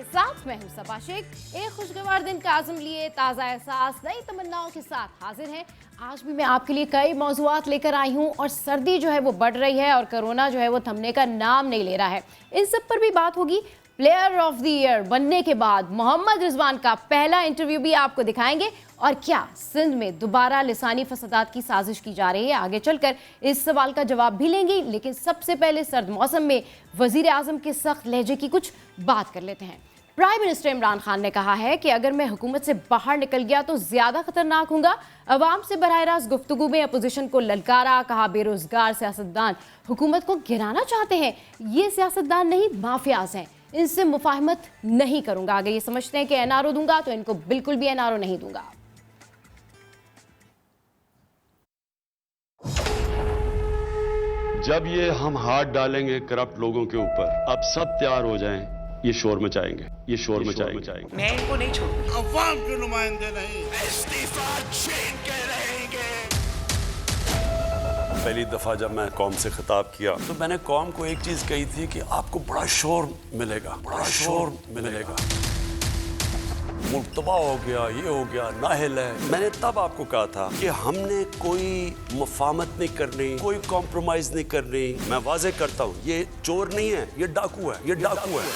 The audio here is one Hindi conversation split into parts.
के साथ मैं हूं सबा शेख। एक खुशगवार दिन का आज़म लिए ताज़ा एहसास नई तमन्नाओं के साथ हाजिर हैं। आज भी मैं आपके लिए कई मौज़ूआत लेकर आई हूं और सर्दी जो है वो बढ़ रही है और कोरोना जो है वो थमने का नाम नहीं ले रहा है। इन सब पर भी बात होगी। प्लेयर ऑफ द ईयर बनने के बाद मोहम्मद रिजवान का पहला इंटरव्यू भी आपको दिखाएंगे। और क्या सिंध में दोबारा लिसानी फसादात की साजिश की जा रही है? आगे चलकर इस सवाल का जवाब भी लेंगे, लेकिन सबसे पहले सर्द मौसम में वजीर आजम के सख्त लहजे की कुछ बात कर लेते हैं। प्राइम मिनिस्टर इमरान खान ने कहा है कि अगर मैं हुकूमत से बाहर निकल गया तो ज्यादा खतरनाक होगा। अवाम से बराह रास्त गुफ्तगू में अपोजिशन को ललकारा, कहा बेरोजगार सियासतदान हुकूमत को गिराना चाहते हैं। ये सियासतदान नहीं, माफियाज हैं, इनसे मुफाहमत नहीं करूंगा। अगर ये समझते हैं कि एनआरओ दूंगा तो इनको बिल्कुल भी एनआरओ नहीं दूंगा। जब ये हम हाथ डालेंगे करप्ट लोगों के ऊपर, अब सब तैयार हो जाएं, ये शोर मचाएंगे, ये शोर मचाएंगे। मैं इनको नहीं छोड़ूंगा। अवाम के नुमाइंदे नहीं, इस्तीफा छीन के रहेंगे। पहली दफा जब मैं कौम से खिताब किया तो मैंने कौम को एक चीज कही थी कि आपको बड़ा शोर मिलेगा, बड़ा शोर मिलेगा। मुल्क तबाह हो गया, ये हो गया, नाहिल है। मैंने तब आपको कहा था कि हमने कोई मुफाहमत नहीं करनी, कोई कॉम्प्रोमाइज नहीं करनी। मैं वाजे करता हूँ, ये चोर नहीं है, ये डाकू है, ये डाकू है।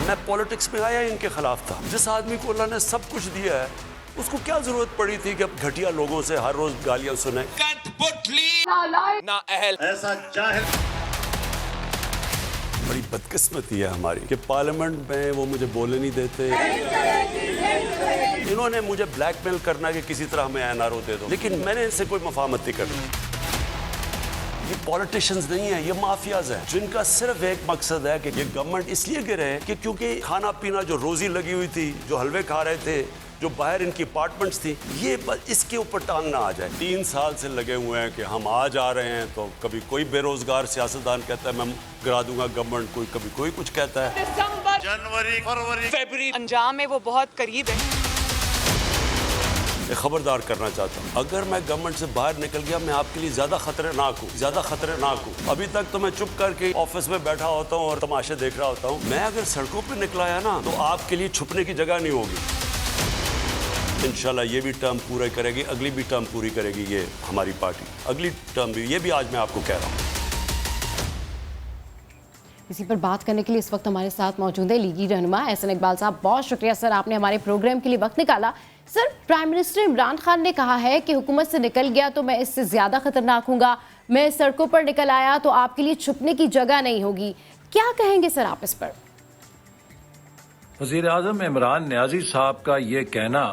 मैं पॉलिटिक्स में आया इनके खिलाफ था। जिस आदमी को अल्लाह ने सब कुछ दिया है, उसको क्या जरूरत पड़ी थी कि अब घटिया लोगों से हर रोज गालियां सुने। ना अहल ऐसा जाहिल। बड़ी बदकिस्मती है हमारी कि पार्लियामेंट में वो मुझे बोलने नहीं देते। इन्होंने मुझे ब्लैकमेल करना कि किसी तरह हमें एनआरओ दे दो, लेकिन मैंने इनसे कोई मुफाहमत नहीं करनी। ये पॉलिटिशियंस नहीं है, ये माफियाज हैं, जिनका सिर्फ एक मकसद है कि ये गवर्नमेंट इसलिए गिरे कि क्योंकि खाना पीना जो रोजी लगी हुई थी, जो हलवे खा रहे थे, जो बाहर इनकी अपार्टमेंट्स थी, ये बस इसके ऊपर टांग ना आ जाए। 3 साल से लगे हुए हैं कि हम आ जा रहे हैं, तो कभी कोई बेरोजगार सियासतदान कहता है मैं गिरा दूंगा गवर्नमेंट, कोई कभी कोई कुछ कहता है। दिसंबर, जनवरी, फरवरी, फरवरी अंजाम में वो बहुत करीब है। खबरदार करना चाहता हूँ, अगर मैं गवर्नमेंट से बाहर निकल गया, मैं आपके लिए ज्यादा खतरनाक हूँ, ज्यादा खतरनाक हूँ। अभी तक तो मैं चुप करके ऑफिस में बैठा होता हूँ और तमाशे देख रहा होता हूँ। मैं अगर सड़कों पर निकला है ना, तो आपके लिए छुपने की जगह नहीं होगी। इंशाल्लाह ये भी टर्म पूरा करेगी, अगली भी टर्म पूरी करेगी ये हमारी पार्टी, अगली टर्म भी। ये भी आज मैं आपको कह रहा हूँ। इसी पर बात करने के लिए इस वक्त हमारे साथ मौजूद है लीगी रहनुमा एहसन इकबाल साहब। बहुत शुक्रिया सर, आपने हमारे प्रोग्राम के लिए वक्त निकाला। Sir, prime minister Imran Khan ने कहा है कि हुकूमत से निकल गया तो मैं इससे ज्यादा खतरनाक हूँगा, मैं सड़कों पर निकल आया तो आपके लिए छुपने की जगह नहीं होगी। क्या कहेंगे सर आप इस पर? वज़ीर आज़म इमरान नियाज़ी साहब का ये कहना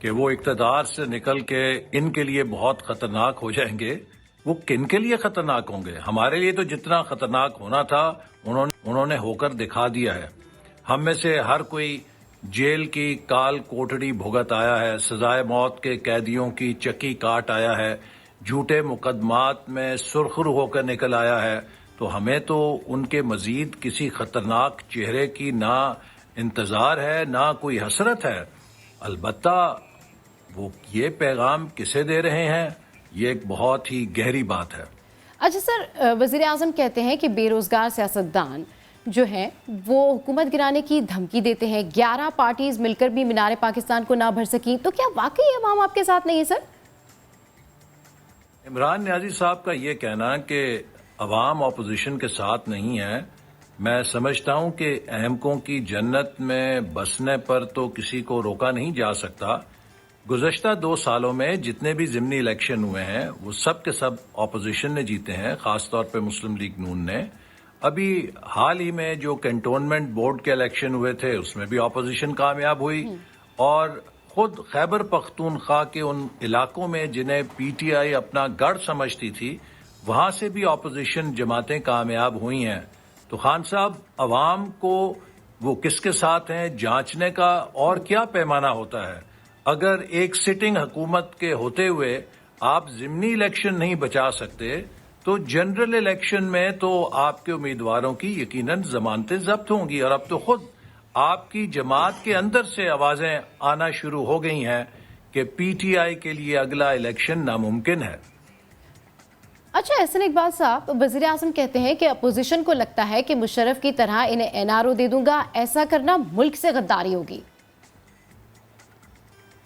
कि वो इक़्तिदार से निकल के इनके लिए बहुत खतरनाक हो जाएंगे, वो किन के लिए खतरनाक होंगे? हमारे लिए तो जितना खतरनाक होना था उन्होंने होकर दिखा दिया है। हम में से हर कोई जेल की काल कोठड़ी भुगत आया है, सजाए मौत के कैदियों की चक्की काट आया है, झूठे मुकदमात में सुरखरू होकर निकल आया है। तो हमें तो उनके मजीद किसी खतरनाक चेहरे की ना इंतजार है, ना कोई हसरत है। अलबत्ता वो ये पैगाम किसे दे रहे हैं, ये एक बहुत ही गहरी बात है। अच्छा सर, वज़ीर आज़म कहते हैं कि बेरोजगार सियासतदान जो है वो हुकूमत गिराने की धमकी देते हैं। 11 पार्टीज मिलकर भी मीनार पाकिस्तान को ना भर सकी, तो क्या वाकई अवाम आपके साथ नहीं है सर? इमरान नियाज़ी साहब का ये कहना कि अवाम अपोजिशन के साथ नहीं है, मैं समझता हूं कि अहमकों की जन्नत में बसने पर तो किसी को रोका नहीं जा सकता। गुज़श्ता 2 सालों में जितने भी ज़िमनी इलेक्शन हुए हैं वो सब के सब ऑपोजिशन ने जीते हैं, खासतौर पे मुस्लिम लीग नून ने। अभी हाल ही में जो कैंटोनमेंट बोर्ड के इलेक्शन हुए थे उसमें भी ऑपोजिशन कामयाब हुई, और खुद खैबर पख्तूनख्वा के उन इलाकों में जिन्हें पीटीआई अपना गढ़ समझती थी, वहां से भी ऑपोजिशन जमातें कामयाब हुई हैं। तो खान साहब, अवाम को वो किसके साथ हैं जांचने का और क्या पैमाना होता है? अगर एक सिटिंग हुकूमत के होते हुए आप ज़िमनी इलेक्शन नहीं बचा सकते, तो जनरल इलेक्शन में तो आपके उम्मीदवारों की यकीनन जमानतें जब्त होंगी। और अब तो खुद आपकी जमात के अंदर से आवाजें आना शुरू हो गई हैं कि पीटीआई के लिए अगला इलेक्शन नामुमकिन है। अच्छा एहसन इकबाल साहब, वज़ीर आज़म कहते हैं कि अपोजिशन को लगता है कि मुशर्रफ की तरह इन्हें एनआरओ दे दूंगा, ऐसा करना मुल्क से गद्दारी होगी।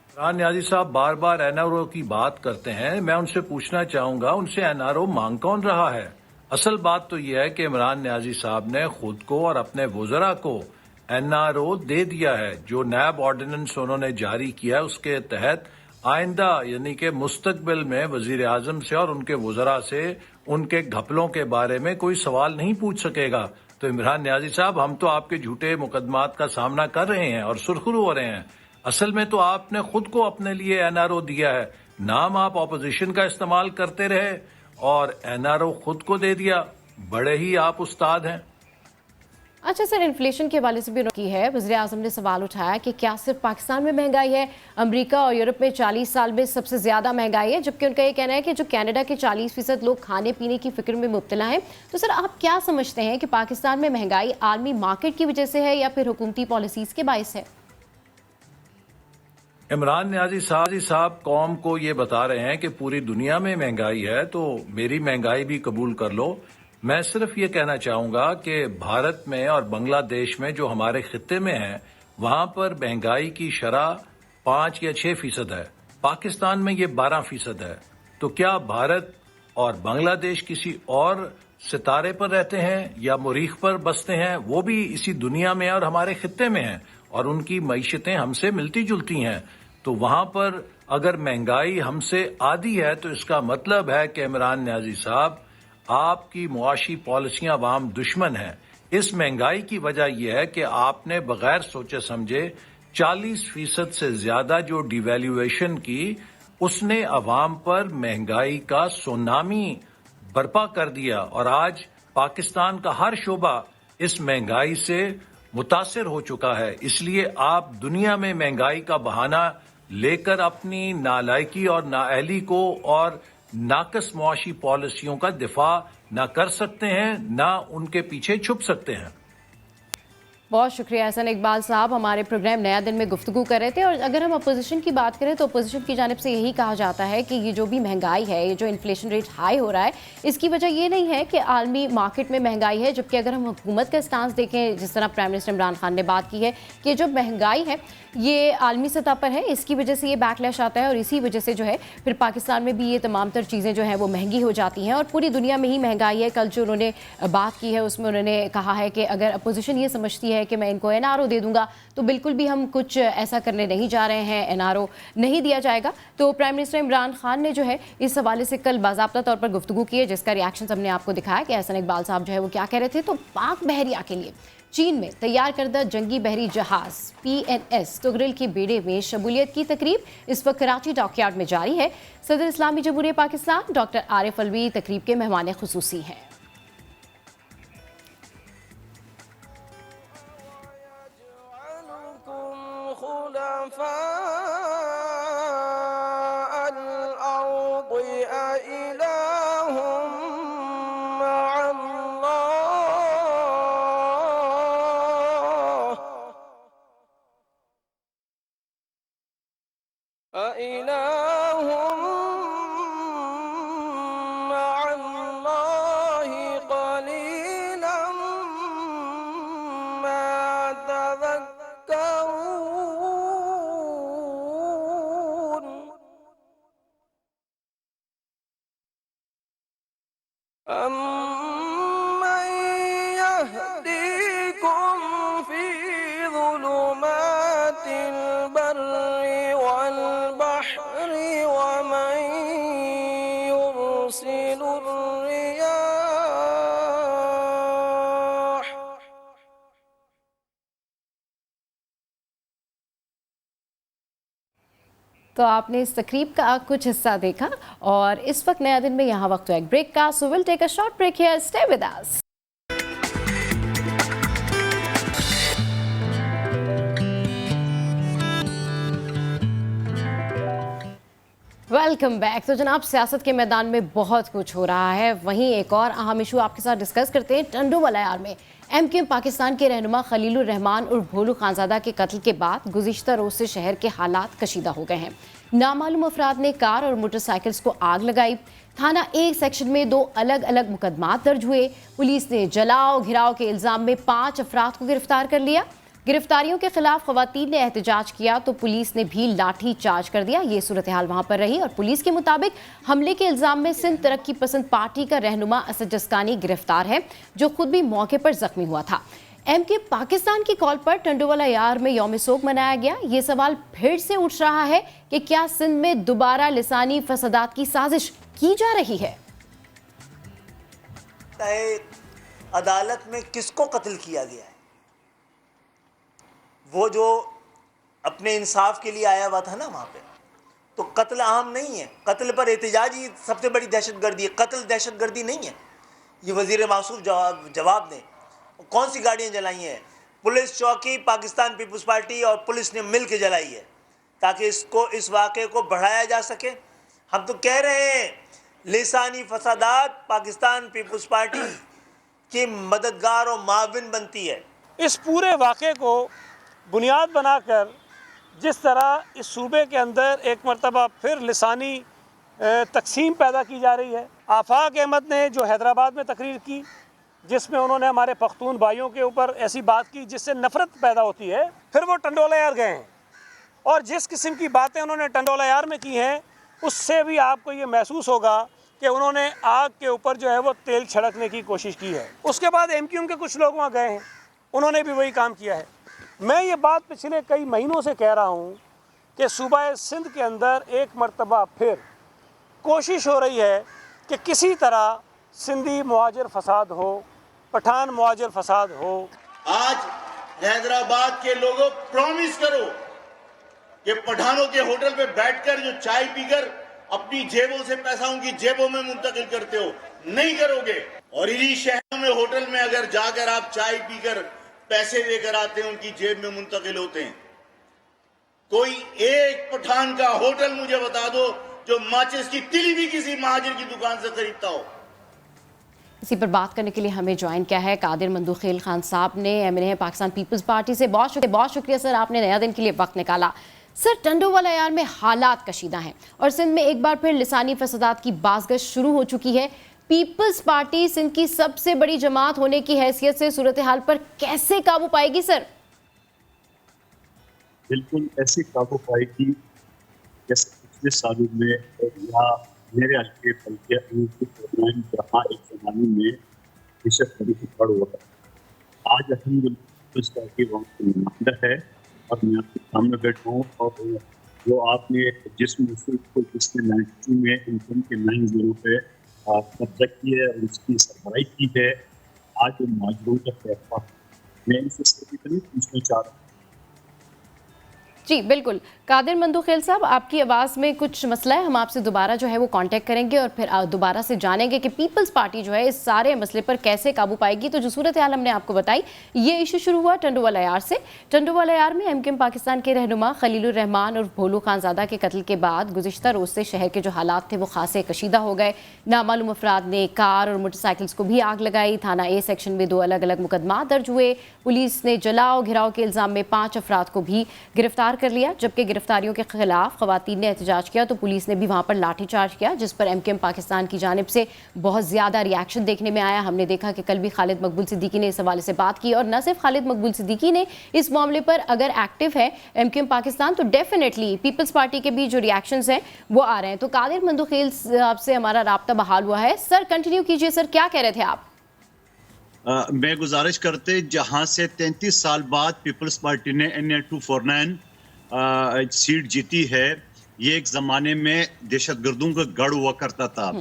इमरान न्याजी साहब बार बार एनआरओ की बात करते हैं। मैं उनसे पूछना चाहूंगा, उनसे एनआरओ मांग कौन रहा है? असल बात तो यह है कि इमरान न्याजी साहब ने खुद को और अपने वुज़रा को एनआरओ दे दिया है। जो नैब ऑर्डिनेंस उन्होंने जारी किया है उसके तहत आइंदा यानी कि मुस्तकबिल में वजीर आजम से और उनके वुज़रा से उनके घपलों के बारे में कोई सवाल नहीं पूछ सकेगा। तो इमरान न्याजी साहब, हम तो आपके झूठे मुकदमात का सामना कर रहे हैं और सुरखरू हो रहे हैं। असल में तो आपने खुद को अपने लिए एनआरओ दिया है। नाम आप ऑपोजिशन का इस्तेमाल करते रहे और एनआरओ खुद को दे दिया। बड़े ही आप उस्ताद हैं। अच्छा सर, इन्फ्लेशन के हवाले से भी की है। वज़ीर आज़म ने सवाल उठाया कि क्या सिर्फ पाकिस्तान में महंगाई है? अमेरिका और यूरोप में 40 साल में सबसे ज़्यादा महंगाई है, जबकि उनका ये कहना है कि जो कनाडा के 40% लोग खाने पीने की फिक्र में मुब्तला हैं। तो सर, आप क्या समझते हैं कि पाकिस्तान में महंगाई आलमी मार्केट की वजह से है या फिर हुकूमती पॉलिसीज़ के बायस है? इमरान न्याजी साहब कौम को ये बता रहे हैं कि पूरी दुनिया में महंगाई है, तो मेरी महंगाई भी कबूल कर लो। मैं सिर्फ ये कहना चाहूंगा कि भारत में और बांग्लादेश में जो हमारे खित्ते में है वहां पर महंगाई की शरह 5 या 6% है। पाकिस्तान में ये 12% है। तो क्या भारत और बांग्लादेश किसी और सितारे पर रहते हैं या मुरीख पर बसते हैं? वो भी इसी दुनिया में और हमारे खित्ते में हैं और उनकी मईशतें हमसे मिलती जुलती हैं। तो वहां पर अगर महंगाई हमसे आधी है तो इसका मतलब है कि इमरान न्याजी साहब, आपकी मुआशी पॉलिसियां अवाम दुश्मन हैं। इस महंगाई की वजह यह है कि आपने बगैर सोचे समझे 40% से ज्यादा जो डिवैल्यूएशन की, उसने अवाम पर महंगाई का सुनामी बर्पा कर दिया और आज पाकिस्तान का हर शोबा इस महंगाई से मुतासिर हो चुका है। इसलिए आप दुनिया में महंगाई का बहाना लेकर अपनी नालायकी और नाअहली को और नाकस मुआशी पॉलिसियों का दिफा न कर सकते हैं, न उनके पीछे छुप सकते हैं। बहुत शुक्रिया एहसन इकबाल साहब, हमारे प्रोग्राम नया दिन में गुफ्तगू कर रहे थे। और अगर हम अपोजिशन की बात करें तो अपोजिशन की जानिब से यही कहा जाता है कि ये जो भी महंगाई है, ये जो इन्फ्लेशन रेट हाई हो रहा है, इसकी वजह ये नहीं है कि आलमी मार्केट में महंगाई है। जबकि अगर हम हुकूमत का स्टांस देखें, जिस तरह प्राइम मिनिस्टर इमरान खान ने बात की है कि जो महंगाई है ये आलमी सतह पर है, इसकी वजह से ये बैकलैश आता है और इसी वजह से जो है फिर पाकिस्तान में भी ये तमाम तर चीज़ें जो हैं वो महंगी हो जाती हैं और पूरी दुनिया में ही महंगाई है। कल जो उन्होंने बात की है उसमें उन्होंने कहा है कि अगर अपोजिशन ये समझती है कि मैं इनको एनआरओ दे दूंगा, तो बिल्कुल भी हम कुछ ऐसा करने नहीं जा रहे हैं, एनआरओ नहीं दिया जाएगा। तो प्राइम मिनिस्टर इमरान खान ने जो है इस हवाले से कल बाज़ाब्ता तौर पर गुफ्तगू की है, जिसका रिएक्शन हमने आपको दिखाया कि एहसन इकबाल साहब जो है वो क्या कह रहे थे। तो पाक बहरिया के लिए चीन में तैयार करदा जंगी बहरी जहाज PNS तुगरिल के बेड़े में शमूलियत की तकरीब इस वक्त कराची डॉकयार्ड में जारी है। सदर इस्लामी जमहूरियत पाकिस्तान डॉक्टर आरिफ अलवी तकरीब के मेहमान खुसूसी हैं। तो आपने इस तकरीब का कुछ हिस्सा देखा और इस वक्त नया दिन में यहाँ वक्त है एक ब्रेक का। So will take a short break here, stay with us. Welcome back. तो जनाब, सियासत के मैदान में बहुत कुछ हो रहा है, वहीं एक और अहम इशू आपके साथ डिस्कस करते हैं। टंडो वलायार में एमक्यूएम पाकिस्तान के रहनुमा खलीलुर रहमान और भोलू खानजादा के कत्ल के बाद गुज़िश्ता रोज से शहर के हालात कशीदा हो गए हैं। नामालूम अफराद ने कार और मोटरसाइकिल्स को आग लगाई। थाना एक सेक्शन में 2 अलग अलग मुकदमात दर्ज हुए। पुलिस ने जलाओ घिराव के इल्जाम में 5 अफराद को गिरफ्तार कर लिया। गिरफ्तारियों के खिलाफ खवातीन ने एहतजाज किया तो पुलिस ने भी लाठी चार्ज कर दिया। ये सूरत हाल वहां पर रही और पुलिस के मुताबिक हमले के इल्जाम में सिंध तरक्की पसंद पार्टी का रहनुमा असद जस्कानी गिरफ्तार है, जो खुद भी मौके पर जख्मी हुआ था। एमक्यूएम पाकिस्तान की कॉल पर टंडोवाला यार में यौम सोग मनाया गया। ये सवाल फिर से उठ रहा है कि क्या सिंध में दोबारा लिसानी फसादात की साजिश की जा रही है। अदालत में किसको कत्ल किया गया है? वो जो अपने इंसाफ के लिए आया हुआ था ना वहाँ पे, तो कत्ल आम नहीं है। कत्ल पर एहतजाज ही सबसे बड़ी दहशतगर्दी है, कत्ल दहशतगर्दी नहीं है। ये वज़ीर मासूफ जवाब दें। कौन सी गाड़ियाँ जलाई हैं? पुलिस चौकी, पाकिस्तान पीपल्स पार्टी और पुलिस ने मिल के जलाई है ताकि इस वाक़े को बढ़ाया जा सके। हम तो कह रहे हैं लिसानी फसादात पाकिस्तान पीपल्स पार्टी की मददगार और माविन बनती है। इस पूरे वाक़े को बुनियाद बनाकर जिस तरह इस सूबे के अंदर एक मरतबा फिर लिसानी तकसीम पैदा की जा रही है। आफाक अहमद ने जो हैदराबाद में तकरीर की, जिसमें उन्होंने हमारे पख्तून भाइयों के ऊपर ऐसी बात की जिससे नफ़रत पैदा होती है, फिर वो टंडोला यार गए हैं और जिस किस्म की बातें उन्होंने टंडोला यार में की हैं, उससे भी आपको ये महसूस होगा कि उन्होंने आग के ऊपर जो है वो तेल छिड़कने की कोशिश की है। उसके बाद एमक्यूएम के कुछ लोग वहाँ गए हैं, उन्होंने भी वही काम किया है। मैं ये बात पिछले कई महीनों से कह रहा हूँ कि सूबा सिंध के अंदर एक मरतबा फिर कोशिश हो रही है कि किसी तरह सिंधी मुहाजिर फसाद हो, पठान मुहाजिर फसाद हो। आज हैदराबाद के लोगों प्रॉमिस करो कि पठानों के होटल पे बैठकर जो चाय पीकर अपनी जेबों से पैसा उनकी जेबों में मुंतकिल करते हो, नहीं करोगे। और इन्हीं शहरों में होटल में अगर जाकर आप चाय पीकर पैसे लेकर आते हैं, उनकी जेब में मुंतकिल होते हैं। कोई एक पठान का होटल मुझे बता दो जो माचिस की तिली भी किसी महाजिर की दुकान से खरीदता हो। इसी पर बात करने के लिए हमें ज्वाइन किया है कादिर मंदूखेल खान साहब ने, एमएनए पाकिस्तान पीपल्स पार्टी से। बहुत शुक्रिया सर, आपने नया दिन के लिए वक्त निकाला। सर, टंडोवाला यार में हालात कशीदा हैं और सिंध में एक बार फिर लिसानी फसादात की बाज़गश्त शुरू हो चुकी है। पीपल्स पार्टी सिंध की सबसे बड़ी जमात होने की हैसियत से सूरत हाल पर कैसे काबू पाएगी सर? बिल्कुल ऐसे काबू पाएगी जैसे पिछले सालों में या मेरे हल्के बल्कि जहाँ एक जमाने में बेशक बड़ी बढ़ हुआ है। आज अल्हम्दुलिल्लाह नुमाइंदा है और मैं आपके सामने बैठा हूँ और जो आपने जिस मुल्क को जिसने 92 में इनकम के 90 पे कब्जा किया है और उसकी सरबराही की है, आज वो माजरूर का फैसला मैं इनसे स्पेसिफिकली पूछना चाह रहा हूँ। जी बिल्कुल, कादिर मंदूखेल साहब, आपकी आवाज़ में कुछ मसला है, हम आपसे दोबारा जो है वो कांटेक्ट करेंगे और फिर दोबारा से जानेंगे कि पीपल्स पार्टी जो है इस सारे मसले पर कैसे काबू पाएगी। तो जो सूरत हाल हमने आपको बताई, ये इशू शुरू हुआ टंडोवाला यार से। टंडोवाला यार में एमक्यूएम पाकिस्तान के रहनुमा खलीलुर रहमान और भोलू खानजादा के कत्ल के बाद गुज़िश्ता रोज़ से शहर के जो हालात थे वो खासे कशीदा हो गए। नामालूम अफराद ने कार और मोटरसाइकिल्स को भी आग लगाई। थाना ए सेक्शन में 2 अलग अलग मुकदमा दर्ज हुए। पुलिस ने जलाओ घिराव के इल्ज़ाम में 5 अफराद को भी गिरफ्तार कर लिया। जबकि गिरफ्तारियों के खिलाफ खवातीन ने एहतजाज किया तो पुलिस ने भी वहां पर लाठीचार्ज किया, जिस पर एमक्यूएम पाकिस्तान की जानिब से बहुत ज़्यादा रिएक्शन देखने में आया। हमने देखा कि कल भी खालिद मकबूल सिद्दीकी ने इस हवाले से बात की और न सिर्फ खालिद मकबूल सिद्दीकी ने इस मामले पर अगर एक्टिव है एमक्यूएम पाकिस्तान तो डेफिनेटली पीपल्स पार्टी के भी जो रिएक्शंस हैं वो आ रहे हैं। तो कादिर मंदूखेल साहब से हमारा राब्ता बहाल हुआ है। सर कंटिन्यू कीजिए, सर क्या कह रहे थे आप? मैं गुजारिश करते, जहां से 33 साल बाद पीपल्स पार्टी ने NL 249 सीट जीती है, ये एक ज़माने में दहशतगर्दों का गढ़ हुआ करता था।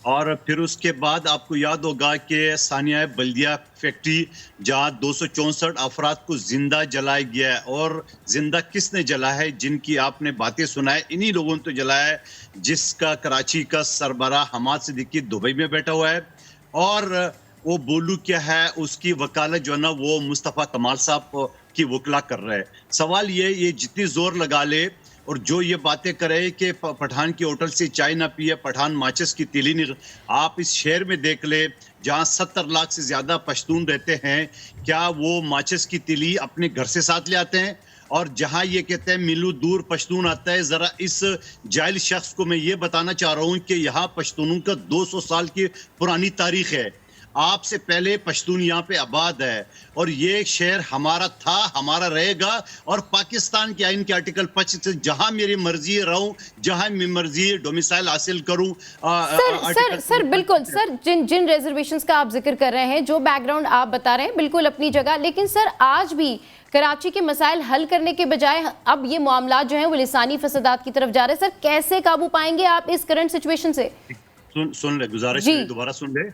और फिर उसके बाद आपको याद होगा कि सानिया बल्दिया फैक्ट्री जहाँ 264 अफराद को जिंदा जलाया गया है। और जिंदा किसने जला है? जिनकी आपने बातें सुनाए, इन्हीं लोगों ने तो जलाया है, जिसका कराची का सरबरा हमाद सिद्दीकी दुबई में बैठा हुआ है और वो बोलू क्या है, उसकी वकालत जो है ना वो मुस्तफ़ा कमाल साहब की वकला कर रहे हैं। सवाल ये जितनी जोर लगा ले और जो ये बातें करे कि पठान की होटल से चाय ना पिए, पठान माचिस की तीली नहीं, आप इस शहर में देख ले जहां 70 लाख से ज्यादा पश्तून रहते हैं, क्या वो माचिस की तीली अपने घर से साथ ले आते हैं? और जहां ये कहते हैं मिलू दूर पश्तून आता है, जरा इस जाहिल शख्स को मैं ये बताना चाह रहा हूं कि यहाँ पश्तूनों का 200 साल की पुरानी तारीख है। आपसे पहले पश्तून यहाँ पे आबाद है और ये शहर हमारा था, हमारा रहेगा। और पाकिस्तान के आइन के आर्टिकल 25 से जहां मेरी मर्जी रहूं, जहां मेरी मर्जी डोमिसाइल हासिल करूं। सर बिल्कुल सर, जिन रिजर्वेशंस का आप जिक्र कर रहे हैं, जो बैकग्राउंड आप बता रहे हैं, बिल्कुल अपनी जगह, लेकिन सर आज भी कराची के मसाइल हल करने के बजाय अब ये मामला जो है वो लिसानी फसादात की तरफ जा रहे हैं। सर कैसे काबू पाएंगे आप इस करंट सिचुएशन से? सुन ले, गुजारिश है, दोबारा सुन ले।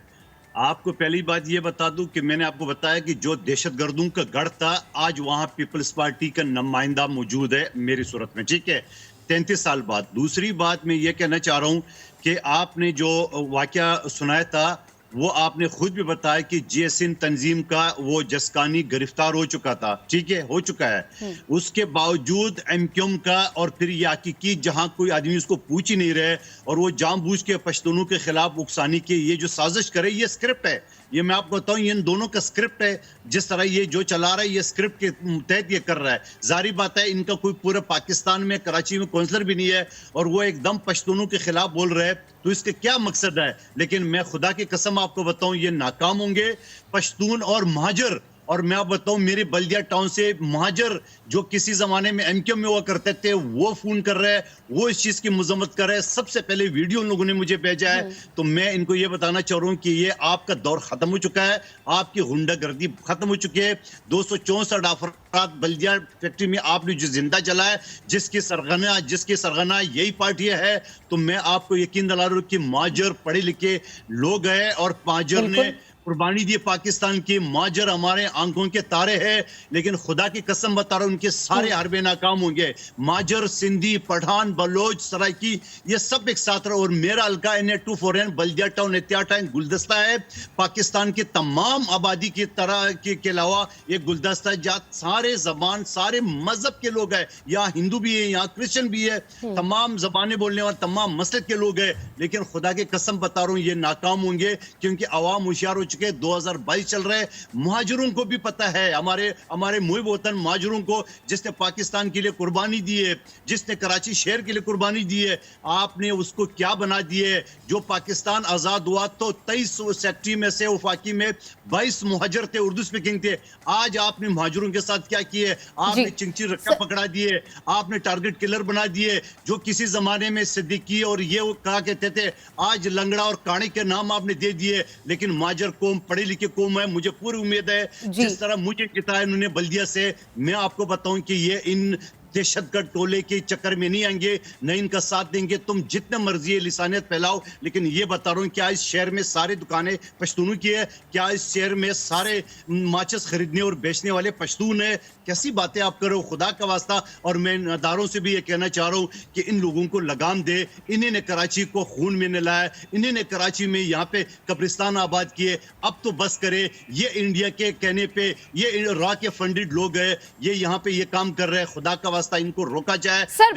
आपको पहली बात ये बता दूं कि मैंने आपको बताया कि जो दहशतगर्दों का गढ़ था, आज वहां पीपल्स पार्टी का नुमाइंदा मौजूद है मेरी सूरत में, ठीक है, 33 साल बाद। दूसरी बात मैं ये कहना चाह रहा हूं कि आपने जो वाकया सुनाया था वो आपने खुद भी बताया कि JSN तंजीम का वो जसकानी गिरफ्तार हो चुका था, ठीक है, हो चुका है। उसके बावजूद MQM का और फिर ये हकीकी जहां कोई आदमी उसको पूछ ही नहीं रहे और वो जानबूझ के पश्तूनों के खिलाफ उकसाने की ये जो साजिश करे, ये स्क्रिप्ट है। ये मैं आपको बताऊं, ये इन दोनों का स्क्रिप्ट है। जिस तरह ये जो चला रहा है, ये स्क्रिप्ट के तहत ये कर रहा है। जारी बात है, इनका कोई पूरे पाकिस्तान में, कराची में काउंसलर भी नहीं है और वो एकदम पश्तूनों के खिलाफ बोल रहे हैं, तो इसके क्या मकसद है? लेकिन मैं खुदा की कसम आपको बताऊं, ये नाकाम होंगे। पश्तून और महाजर, और मैं आप बताऊं, मेरे बल्दिया टाउन से महाजर जो किसी जमाने में MQM में हुआ करते थे, वो फोन कर रहे हैं, वो इस चीज की मजम्मत कर रहे हैं। सबसे पहले वीडियो उन लोगों ने मुझे भेजा है। तो मैं इनको ये बताना चाह रहा हूं कि ये आपका दौर खत्म हो चुका है, आपकी गुंडागर्दी खत्म हो चुकी है। 264 अफराद बल्दिया फैक्ट्री में आपने जो जिंदा चला है, जिसकी सरगना यही पार्टी है। तो मैं आपको यकीन दिला रहा हूं कि महाजर पढ़े लिखे लोग हैं और महाजर ने कुर्बानी दी पाकिस्तान की। महाजर हमारे आंखों के तारे हैं, लेकिन खुदा की कसम बता रहा हूं, उनके सारे हरबे नाकाम होंगे। महाजर, सिंधी, पठान, बलोच, सराइकी, ये सब एक साथ रहे। और मेरा हल्का NA-249 बल्दिया टाउन एहतियात गुलदस्ता है, पाकिस्तान की तमाम आबादी की तरह के अलावा ये गुलदस्ता है जहाँ सारे जबान, सारे मजहब के लोग हैं। यहाँ हिंदू भी है, यहाँ क्रिश्चियन भी है, तमाम जबानें बोलने वाले, तमाम मसलक के लोग हैं। लेकिन खुदा की कसम बता रहा हूँ, ये नाकाम होंगे, क्योंकि अवाम होशियार हो चुके। 2022 चल रहे, महाजरों को भी पता है, हमारे मुहिब वतन महाजरों को, जिसने पाकिस्तान के लिए कुर्बानी दी है, जिसने कराची शहर के लिए कुर्बानी दी है, आपने उसको क्या बना दिए? जो पाकिस्तान आजाद हुआ तो 23 सेक्टरी में से वफाकी में 22 मुहाजिर थे, उर्दू स्पीकिंग थे। आज आपने महाजरों के साथ क्या किए? आपने चिंची रक्का पकड़ा दिए, आपने टारगेट किलर बना दिए। जो किसी जमाने में सिद्दीकी और ये वो कहा कहते थे, आज लंगड़ा और काणी के नाम आपने दे दिए। लेकिन महाजर कौम पढ़ी लिखी कौम है, मुझे पूरी उम्मीद है जिस तरह मुझे किताया इन्होंने बल्दिया से, मैं आपको बताऊं कि ये इन दहशतगर्द टोले के चक्कर में नहीं आएंगे, न इनका साथ देंगे। तुम जितने मर्जी लिसानियत फैलाओ, लेकिन ये बता रहा हूँ, क्या इस शहर में सारी दुकानें पश्तूनों की है? क्या इस शहर में सारे माचिस खरीदने और बेचने वाले पश्तून है? कैसी बातें आप करो, खुदा का वास्ता। और मैं अदारों से भी ये कहना चाह रहा हूँ कि इन लोगों को लगाम दे। इन्हीं ने कराची को खून में नहलाया, इन्हीं ने कराची में यहाँ पे कब्रिस्तान आबाद किए। अब तो बस करे। ये इंडिया के कहने पे ये रॉ के फंडेड लोग हैं, ये यहाँ पे ये काम कर रहे हैं। खुदा का इनको रोका जाए। सर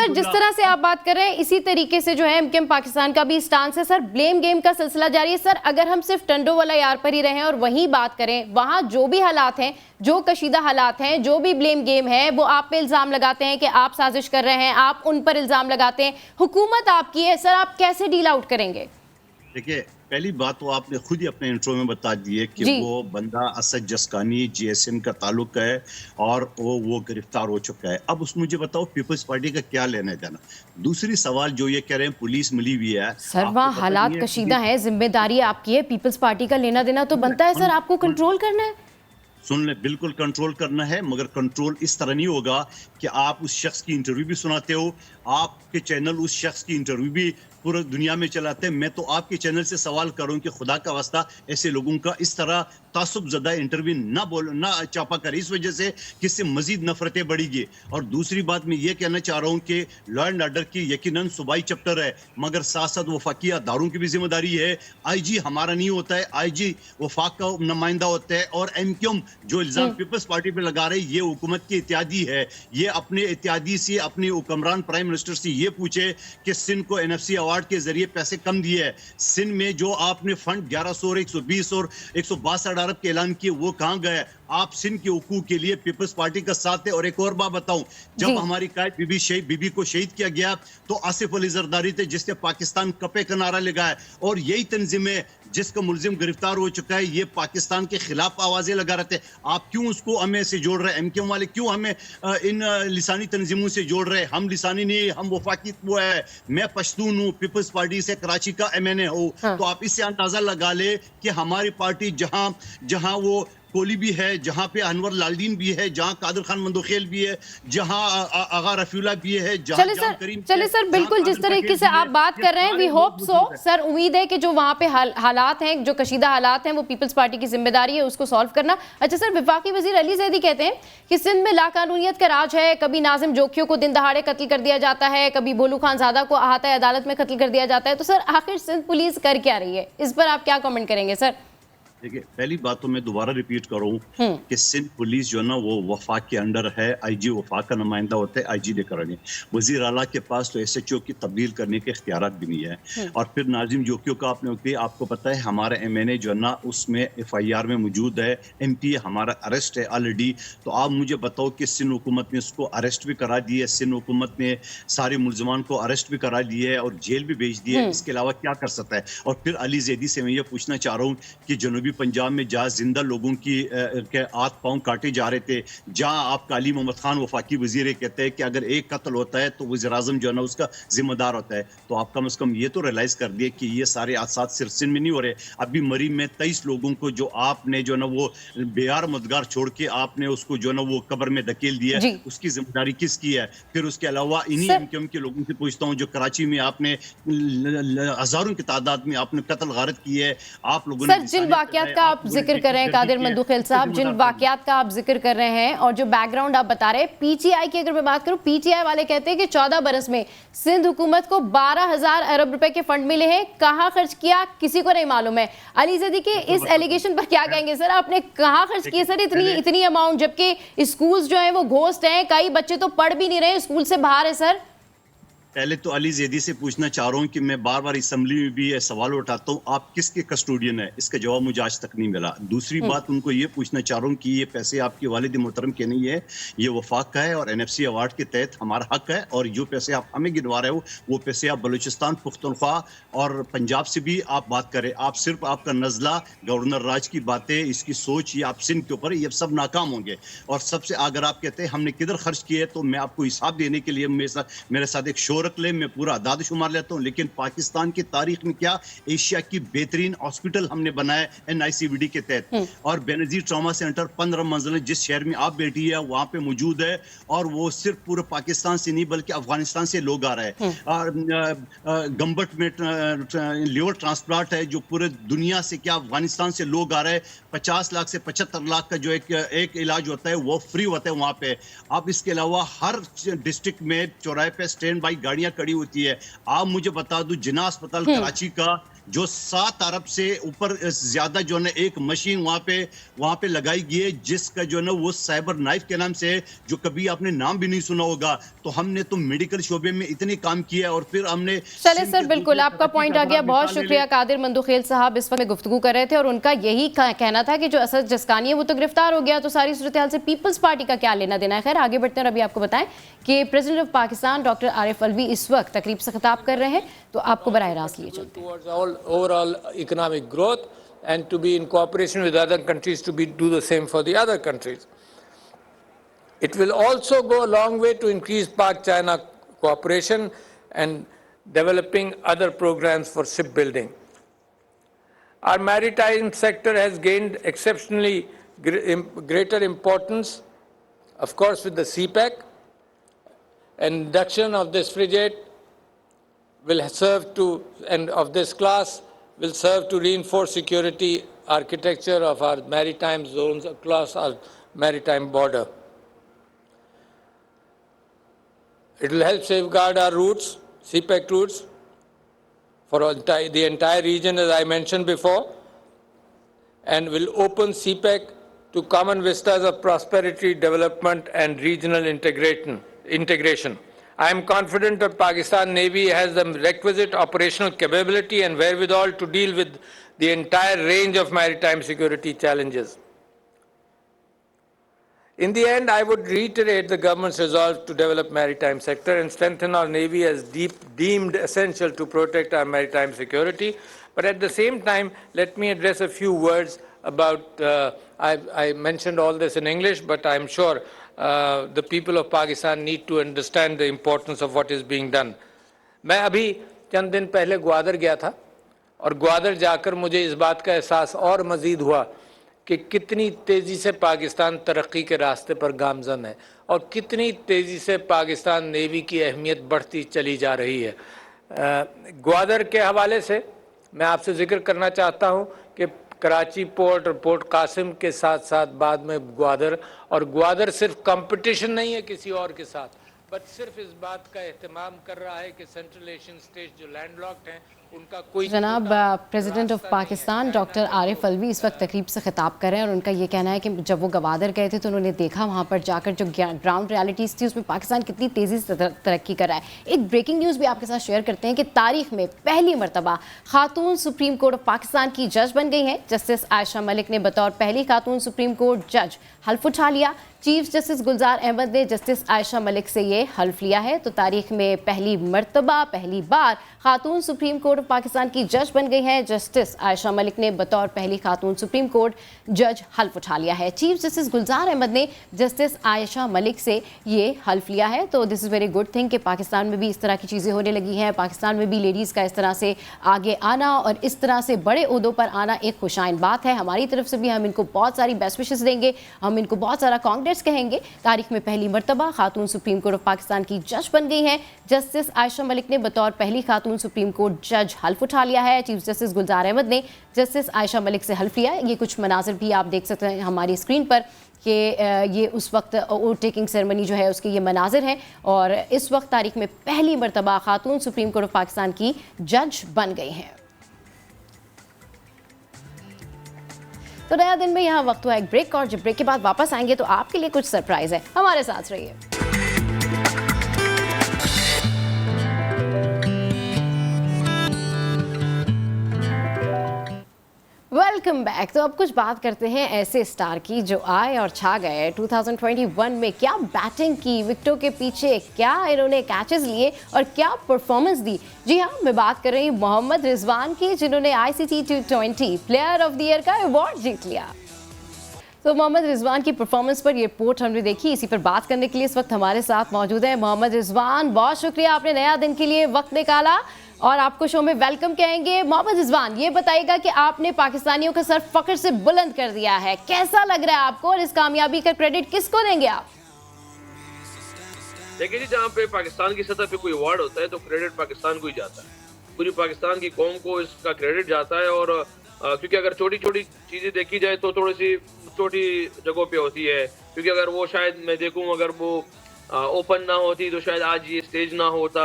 जिस तरह से आप बात कर रहे हैं, इसी तरीके से जो है MQM पाकिस्तान का भी स्टांस है। सर ब्लेम गेम का सिलसिला जारी है। सर अगर हम सिर्फ टंडो वाला यार पर ही रहें और वहीं बात करें, वहां जो भी हालात हैं, जो कशीदा हालात हैं, जो भी ब्लेम गेम है, वो आप पे इल्जाम लगाते हैं कि आप साजिश कर रहे हैं, आप उन पर इल्जाम लगाते हैं, हुकूमत आपकी है। सर आप कैसे डील आउट करेंगे? देखिए, पहली बात तो आपने खुद ही अपने इंट्रो में बता दी है कि वो बंदा असद जसकानी JSN का ताल्लुक है और वो गिरफ्तार हो चुका है। अब उस मुझे बताओ पीपल्स पार्टी का क्या लेना देना? दूसरी सवाल जो ये कह रहे हैं पुलिस मिली हुई है। सर वहाँ हालात कशीदा है, जिम्मेदारी आपकी है, पीपल्स पार्टी का लेना देना तो बनता है। सर आपको कंट्रोल करना है। सुन ले, बिल्कुल कंट्रोल करना है, मगर कंट्रोल इस तरह नहीं होगा कि आप उस शख्स की इंटरव्यू भी सुनाते हो, आपके चैनल उस शख्स की इंटरव्यू भी पूरी दुनिया में चलाते हैं। मैं तो आपके चैनल से सवाल करूं कि खुदा का वास्ता ऐसे लोगों का इस तरह तासुब ज़दा इंटरव्यू ना चापा करे, इस वजह से किससे मजीद नफरतें बढ़ेगी। और दूसरी बात मैं ये कहना चाह रहा हूं कि लॉ एंड ऑर्डर की यकीनन सूबाई चैप्टर है, मगर साथ साथ वफाकी अदारों की भी जिम्मेदारी है। IG हमारा नहीं होता है, IG वफाक का नुमाइंदा होता है और MQM जो इल्जाम पीपल्स पार्टी पे लगा रहे ये हुकूमत की इत्यादी है। ये अपने इत्यादी से, अपने हुक्मरान प्राइम मिनिस्टर से ये पूछे कि सिंध को एनएफसी अवार्ड के जरिए पैसे कम दिए है। सिंध में जो आपने फंड 1100 और 120 और 162 अरब के ऐलान किए वो कहां गए? आप सिंध के हुकूक के लिए पीपल्स पार्टी का साथ है। और एक और बात बताऊं, जब हमारी कायद बीबी को शहीद किया गया तो आसिफ अली जरदारी थे जिसने पाकिस्तान कपे का नारा लगाया, और यही तंजीमें जिसका मुलजिम गिरफ्तार हो चुका है ये पाकिस्तान के खिलाफ आवाजें लगा रहे थे। आप क्यों उसको हमें से जोड़ रहे हैं? एमक्यूएम वाले क्यों हमें इन लिसानी तंजीमों से जोड़ रहे हैं? हम लिसानी नहीं, हम वफाकी वो है। मैं पश्तून हूँ, पीपल्स पार्टी से कराची का एमएनए हूँ। तो आप इससे अंदाजा लगा ले कि हमारी पार्टी जहां वो कोहली भी है, जहां पे अनवर लालदीन भी है, जहां कादिर खान मंदोखेल भी है, जहां आगा रफीउल्लाह भी है, जहां चले सर बिल्कुल जिस तरीके से आप बात कर रहे हैं वी होप सो सर, उम्मीद है कि जो वहां पे हालात हैं, जो कशीदा हालात हैं वो पीपल्स पार्टी की जिम्मेदारी है उसको सॉल्व करना। अच्छा सर, वफाकी वजीर अली जैदी कहते हैं कि सिंध में लाकानूनियत का राज है, कभी नाजिम जोखियों को दिन दहाड़े कत्ल कर दिया जाता है, कभी भोलू खान ज़ादा को अहाता अदालत में कत्ल कर दिया जाता है। तो सर आखिर सिंध पुलिस कर क्या रही है, इस पर आप क्या कमेंट करेंगे सर? देखिए, पहली बात तो मैं दोबारा रिपीट करूं कि सिंध पुलिस जो है ना वो वफाक के अंडर है। आईजी वफाक का नुमाइंदा होता है, आईजी ने करनी। वजीर आला के पास तो एसएचओ की तब्दील करने के इख्तियारात भी नहीं है। और फिर नाजिम जोकियों का आपको पता है हमारा एमएनए जो है ना उसमें एफआईआर में मौजूद है, एमपी हमारा अरेस्ट है ऑलरेडी। तो आप मुझे बताओ कि सिंध हुकूमत ने उसको अरेस्ट भी करा दिया है, सिंध हुकूमत ने सारे मुलजमान को अरेस्ट भी करा दिया है और जेल भी भेज दिया है। इसके अलावा क्या कर सकता है? और फिर अली जैदी से मैं ये पूछना चाह रहा हूँ कि जनूबी पंजाब में जहाँ जिंदा लोगों की के हाथ पांव काटे जा रहे थे, जहाँ आपका अली मोहम्मद खान वफाकी वजीर कहते हैं कि अगर एक कत्ल होता है तो वज़ीर आज़म जो है ना उसका जिम्मेदार होता है। तो आप कम से कम ये तो रियलाइज कर दिए कि ये सारे हादसा सिर्फ सिंध में नहीं हो रहे। अभी मरी में 23 लोगों को जो आपने जो है ना वो बेयार मदगार छोड़ के आपने उसको जो है ना वो कब्र में धकेल दिया, उसकी जिम्मेदारी किसकी है? फिर उसके अलावा इन्हीं एमक्यूएम के लोगों से पूछता हूँ जो कराची में आपने हजारों की तादाद में आपने कत्ल गारत की है। आप लोगों ने जिन वाकयात का आप जिक्र कर रहे हैं कादिर मंदोखेल साहब, जिन वाकयात का आप जिक्र कर रहे हैं और जो बैकग्राउंड आप बता रहे हैं, पीटीआई की अगर मैं बात करूं, पीटीआई वाले कहते हैं कि 14 बरस में सिंध हुकूमत को 12,000 अरब रुपए के फंड मिले हैं। कहां खर्च किया किसी को नहीं मालूम है। अली जैदी के इस एलिगेशन पर क्या कहेंगे सर? आपने कहां खर्च किए सर इतनी अमाउंट, जबकि स्कूल्स जो है वो घोस्ट हैं, कई बच्चे तो पढ़ भी नहीं रहे, स्कूल से बाहर है सर। पहले तो अली जैदी से पूछना चाह रहा हूँ कि मैं बार बार असेंबली में भी सवाल उठाता हूँ, आप किसके कस्टोडियन है? इसका जवाब मुझे आज तक नहीं मिला। दूसरी बात उनको ये पूछना चाह रहा हूँ कि ये पैसे आपके वालिद मोहतरम के नहीं है, ये वफाक का है और एनएफसी अवार्ड के तहत हमारा हक है। और जो पैसे आप हमें गिनवा रहे हो वो पैसे आप बलूचिस्तान, पुख्तनख्वा और पंजाब से भी आप बात करें। आप सिर्फ आपका नजला, गवर्नर राज की बातें, इसकी सोच, ये आप सिंध के ऊपर ये सब नाकाम होंगे। और सबसे अगर आप कहते हैं हमने किधर खर्च किए तो मैं आपको हिसाब देने के लिए मेरे साथ एक शो रख ले, मैं पूरा आदाद शुमार लेता हूं। लेकिन पाकिस्तान की तारीख में क्या एशिया की बेहतरीन हॉस्पिटल हमने बनाया एनआईसीवीडी के तहत, और बेनजीर ट्रॉमा सेंटर 15 मंजिल जिस शहर में आप बैठी है वहां पे मौजूद है। और वो सिर्फ पूरे पाकिस्तान से नहीं बल्कि अफगानिस्तान से लोग आ रहे हैं। और गंबट में लिवर ट्रांसप्लांट है जो पूरे दुनिया से क्या अफगानिस्तान से लोग आ रहे हैं। 50 लाख से 75 लाख का जो एक इलाज होता है वो फ्री होता है वहां पे। अब इसके अलावा हर डिस्ट्रिक्ट में चौराहे पे स्टैंड बाई गाड़ियां खड़ी होती है। आप मुझे बता दूं जिन्ना अस्पताल कराची का जो 7 अरब से ऊपर ज्यादा जो है एक मशीन वहां पे लगाई गई है जिसका जो है ना वो साइबर नाइफ के नाम से है, जो कभी आपने नाम भी नहीं सुना होगा। तो हमने तो मेडिकल शोबे में इतने काम किया और फिर हमने चले सर बिल्कुल आपका पॉइंट आ गया। बहुत शुक्रिया कादिर मंदोखेल साहब, इस वक्त गुफ्तगू कर रहे थे और उनका यही कहना था कि जो असद जसकानी है वो तो गिरफ्तार हो गया, तो सारी सूरत हाल से पीपल्स पार्टी का क्या लेना देना है। खैर आगे बढ़ते हैं और अभी आपको बताएं कि president of Pakistan doctor Arif Alvi इस वक्त तकरीब से खिताब कर रहे हैं, तो आपको बराह रास्त लिए चलते हैं। Overall economic growth and to be in cooperation with other countries to do the same for the other countries. It will also go a long way to increase Pak-China cooperation and developing other programs for shipbuilding. Our maritime sector has gained exceptionally greater importance, of course with the CPEC, and induction of this frigate will serve to, and of this class will serve to reinforce security architecture of our maritime zones across our maritime border. It will help safeguard our routes, CPEC routes, for the entire region as I mentioned before, and will open CPEC to common vistas of prosperity, development, and regional integration. I am confident that Pakistan Navy has the requisite operational capability and wherewithal to deal with the entire range of maritime security challenges. In the end, I would reiterate the government's resolve to develop maritime sector and strengthen our Navy as deemed essential to protect our maritime security. But at the same time, let me address a few words about, I mentioned all this in English, but I'm sure the people of Pakistan need to understand the importance of what is being done. मैं अभी चंद दिन पहले ग्वादर गया था और ग्वादर जाकर मुझे इस बात का एहसास और मज़ीद हुआ कि कितनी तेज़ी से पाकिस्तान तरक्की के रास्ते पर गामज़न है और कितनी तेज़ी से पाकिस्तान नेवी की अहमियत बढ़ती चली जा रही है। ग्वादर के हवाले से मैं आपसे जिक्र करना चाहता हूं कि कराची पोर्ट और पोर्ट कासिम के साथ साथ बाद में ग्वादर, और ग्वादर सिर्फ कंपटीशन नहीं है किसी और के साथ, बट सिर्फ इस बात का एहतमाम कर रहा है कि सेंट्रल एशियन स्टेट जो लैंडलॉक्ड हैं उनका कोई जनाब president of Pakistan doctor Arif Alvi इस वक्त तकरीब से खिताब कर रहे हैं और उनका ये कहना है कि जब वो गवादर गए थे तो उन्होंने देखा वहाँ पर जाकर जो ग्राउंड रियलिटीज़ थी उसमें पाकिस्तान कितनी तेज़ी से तरक्की कर रहा है। एक ब्रेकिंग न्यूज़ भी आपके साथ शेयर करते हैं कि तारीख में पहली मरतबा खातून सुप्रीम कोर्ट ऑफ पाकिस्तान की जज बन गई हैं। जस्टिस आयशा मलिक ने बतौर पहली खातून सुप्रीम कोर्ट जज हल्फ उठा लिया। चीफ जस्टिस गुलजार अहमद ने जस्टिस आयशा मलिक से ये हल्फ लिया है। तो तारीख में पहली मरतबा पहली बार खातून सुप्रीम कोर्ट ऑफ पाकिस्तान की जज बन गई हैं। जस्टिस आयशा मलिक ने बतौर पहली खातून सुप्रीम कोर्ट जज हल्फ उठा लिया है। चीफ जस्टिस गुलजार अहमद ने जस्टिस आयशा मलिक से ये हल्फ लिया है। तो this is very good thing कि पाकिस्तान में भी इस तरह की चीज़ें होने लगी हैं। पाकिस्तान में भी लेडीज़ का इस तरह से आगे आना और इस तरह से बड़े ओहदों पर आना एक खुशाइन बात है। हमारी तरफ से भी हम इनको बहुत सारी बेस्ट विशेस देंगे, हम इनको बहुत सारा कांग्रेस कहेंगे। तारीख में पहली मरतबा खातून सुप्रीम कोर्ट ऑफ पाकिस्तान की जज बन गई हैं। जस्टिस आयशा मलिक ने बतौर पहली खातून सुप्रीम कोर्ट जज हल्फ उठा लिया है। चीफ जस्टिस गुलजार अहमद ने जस्टिस आयशा मलिक से हल्फ लिया है। ये कुछ मनाजिर भी आप देख सकते हैं हमारी स्क्रीन पर कि ये उस वक्त ओथ टेकिंग सेरेमनी जो है उसके ये मनाजिर हैं और इस वक्त तारीख में पहली मरतबा खातून सुप्रीम कोर्ट ऑफ पाकिस्तान की जज बन गई हैं। तो नया दिन में यहाँ वक्त हुआ एक ब्रेक का और जब ब्रेक के बाद वापस आएंगे तो आपके लिए कुछ सरप्राइज है। हमारे साथ रहिए। Welcome back. तो अब कुछ बात करते हैं ऐसे स्टार की जो आए और छा गए 2021 में। क्या बैटिंग की, विकेटों के पीछे क्या इन्होंने कैचेस लिए और क्या परफॉर्मेंस दी। जी हाँ, मैं बात कर रही हूँ मोहम्मद रिजवान की जिन्होंने ICC T20 player of the year का अवार्ड जीत लिया। तो मोहम्मद रिजवान की परफॉर्मेंस पर ये रिपोर्ट हमने देखी। इसी पर बात करने के लिए इस वक्त हमारे साथ मौजूद है मोहम्मद रिजवान। बहुत शुक्रिया, आपने नया दिन के लिए वक्त निकाला और आपको शो में वेलकम कहेंगे। मोहम्मद रिजवान, ये बताइएगा कि आपने पाकिस्तानियों का सर फख्र से बुलंद कर दिया है, कैसा लग रहा है आपको और इस कामयाबी का क्रेडिट किसको देंगे आप? देखिए जी, जहाँ पे पाकिस्तान की सतह पे कोई अवार्ड होता है तो क्रेडिट पाकिस्तान को ही जाता है, पूरी पाकिस्तान की कौम को इसका क्रेडिट जाता है। और क्योंकि अगर छोटी छोटी चीज़ें देखी जाए तो थोड़ी सी छोटी जगहों पे होती है, क्योंकि अगर वो शायद मैं देखूँ अगर वो ओपन ना होती तो शायद आज ये स्टेज ना होता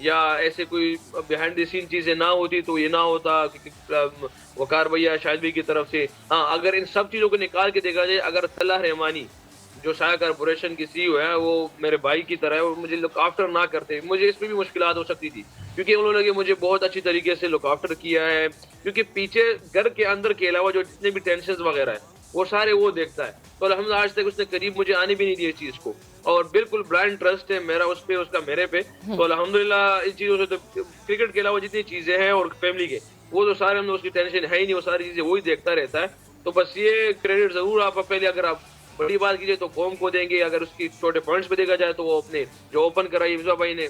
या ऐसे कोई बिहाइंड द सीन चीज़ें ना होती तो ये ना होता। वकार भैया शायद भी की तरफ से, हाँ, अगर इन सब चीज़ों को निकाल के देखा जाए, अगर तला रहमानी जो शाया कॉर्पोरेशन की CEO है वो मेरे भाई की तरह है और मुझे लुक आफ्टर ना करते, मुझे इसमें भी मुश्किलात हो सकती थी, क्योंकि उन्होंने मुझे बहुत अच्छी तरीके से लुक आफ्टर किया है। क्योंकि पीछे घर के अंदर के अलावा जो जितने भी टेंशन वगैरह है वो सारे वो देखता है। तो अल्हम्दुलिल्लाह आज तक उसने करीब मुझे आने भी नहीं दी इस चीज़ को, और बिल्कुल ब्लाइंड ट्रस्ट है मेरा उस पे, उसका मेरे पे। तो अल्हम्दुलिल्लाह इन चीज़ों से तो क्रिकेट के अलावा जितनी चीज़ें हैं और फैमिली के वो तो सारे, हमने उसकी टेंशन है ही नहीं, वो सारी चीज़ें वही देखता रहता है। तो बस ये क्रेडिट ज़रूर आप पहले अगर आप बड़ी बात कीजिए तो कौम को देंगे, अगर उसकी छोटे पॉइंट्स पे देखा जाए तो वो अपने जो ओपन कराई मिर्जा भाई ने,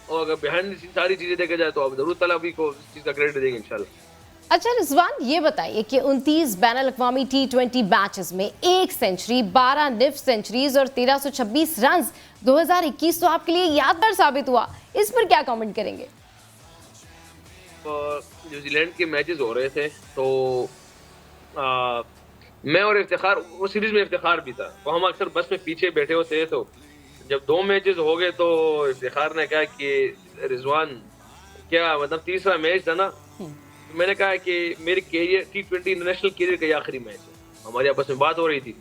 और अगर बिहाइंड सारी चीज़ें देखा जाए तो आप जरूर तलाबी को इस चीज़ का क्रेडिट देंगे इंशाल्लाह। अच्छा रिजवान, ये बताइए कि 29 बैनुल-अक़वामी T20 मैचेस में 1 सेंचुरी, 12 निफ्ट सेंचुरीज और 1326 रन 2021 तो आपके लिए यादगार साबित हुआ, इस पर क्या कमेंट करेंगे? न्यूजीलैंड के मैचेस हो रहे थे तो मैं और इफ्तिखार, वो सीरीज में इफ्तिखार भी था, तो हम अक्सर बस में पीछे बैठे होते, तो जब 2 मैचेस हो गए तो इफ्तिखार ने कहा कि रिजवान क्या मतलब तीसरा मैच था ना, मैंने कहा कि मेरे कैरियर T20 इंटरनेशनल कैरियर का आखिरी मैच है, हमारी आपस में बात हो रही थी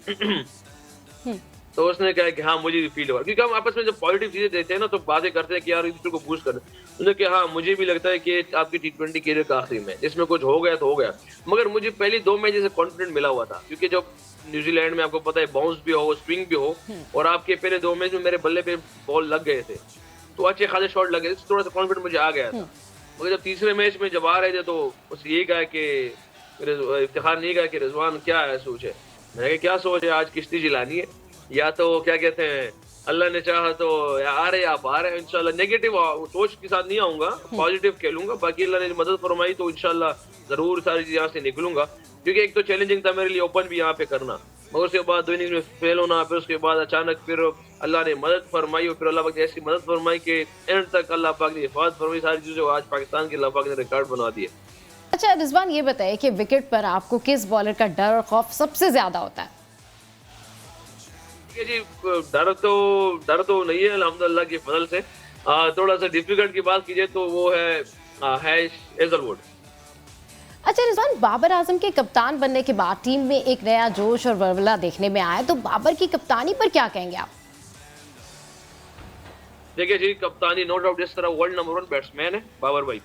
तो उसने कहा कि हाँ मुझे भी फील हुआ, क्योंकि हम आपस में जब पॉजिटिव चीजें देते हैं ना तो बातें करते हैं कि यार एक दूसरे को बूस्ट कर। उसने कहा हाँ मुझे भी लगता है कि आपकी T20 कैरियर का आखिरी मैच, इसमें कुछ हो गया तो हो गया, मगर मुझे पहली 2 मैच से कॉन्फिडेंट मिला हुआ था, क्योंकि जब न्यूजीलैंड में आपको पता है बाउंस भी हो स्विंग भी हो, और आपके पहले 2 मैच में मेरे बल्ले पे बॉल लग गए थे तो अच्छे खासे शॉट लगे, थोड़ा सा कॉन्फिडेंट मुझे आ गया था। मगर जब तीसरे मैच में जब आ रहे थे तो उसने ये कहा कि इफ्तिखार नहीं कहा कि रिजवान क्या है सोच है। मैंने कहा क्या सोच है, आज किश्ती जिलानी है, या तो क्या कहते हैं अल्लाह ने चाहा तो आ रहे आप आ रहे हैं इंशाल्लाह। नेगेटिव सोच के साथ नहीं आऊंगा, पॉजिटिव खेलूंगा, बाकी अल्लाह ने मदद फरमाई तो इंशाल्लाह जरूर सारी चीज यहाँ से निकलूंगा, क्योंकि एक तो चैलेंजिंग था मेरे लिए ओपन भी यहाँ पे करना, मगर उसके बाद 2 इनिंग्स में फेल होना, फिर उसके बाद अचानक फिर अल्लाह ने मदद फरमाई और फिर अल्लाह पाक ने ऐसी मदद फरमाई कि एंड तक अल्लाह पाक ने हिफाजत फरमाई सारी चीजों, आज पाकिस्तान के अल्लाह पाक ने रिकॉर्ड बना दिए। अच्छा रिजवान ये बताइए कि विकेट पर आपको किस बॉलर का डर और खौफ सबसे ज्यादा होता है? जी डर तो नहीं है अल्हम्दुलिल्लाह के फजल से। थोड़ा सा डिफिकल्ट की बात कीजिए तो वो है हेजलवुड। अच्छा रिजवान, बाबर आजम के कप्तान बनने के बाद टीम में एक नया जोश और वलवला देखने में आया, तो बाबर की कप्तानी पर क्या कहेंगे आप? देखिए जी कप्तानी नो डाउट जिस तरह वर्ल्ड नंबर 1 बैट्समैन है बाबर भाई,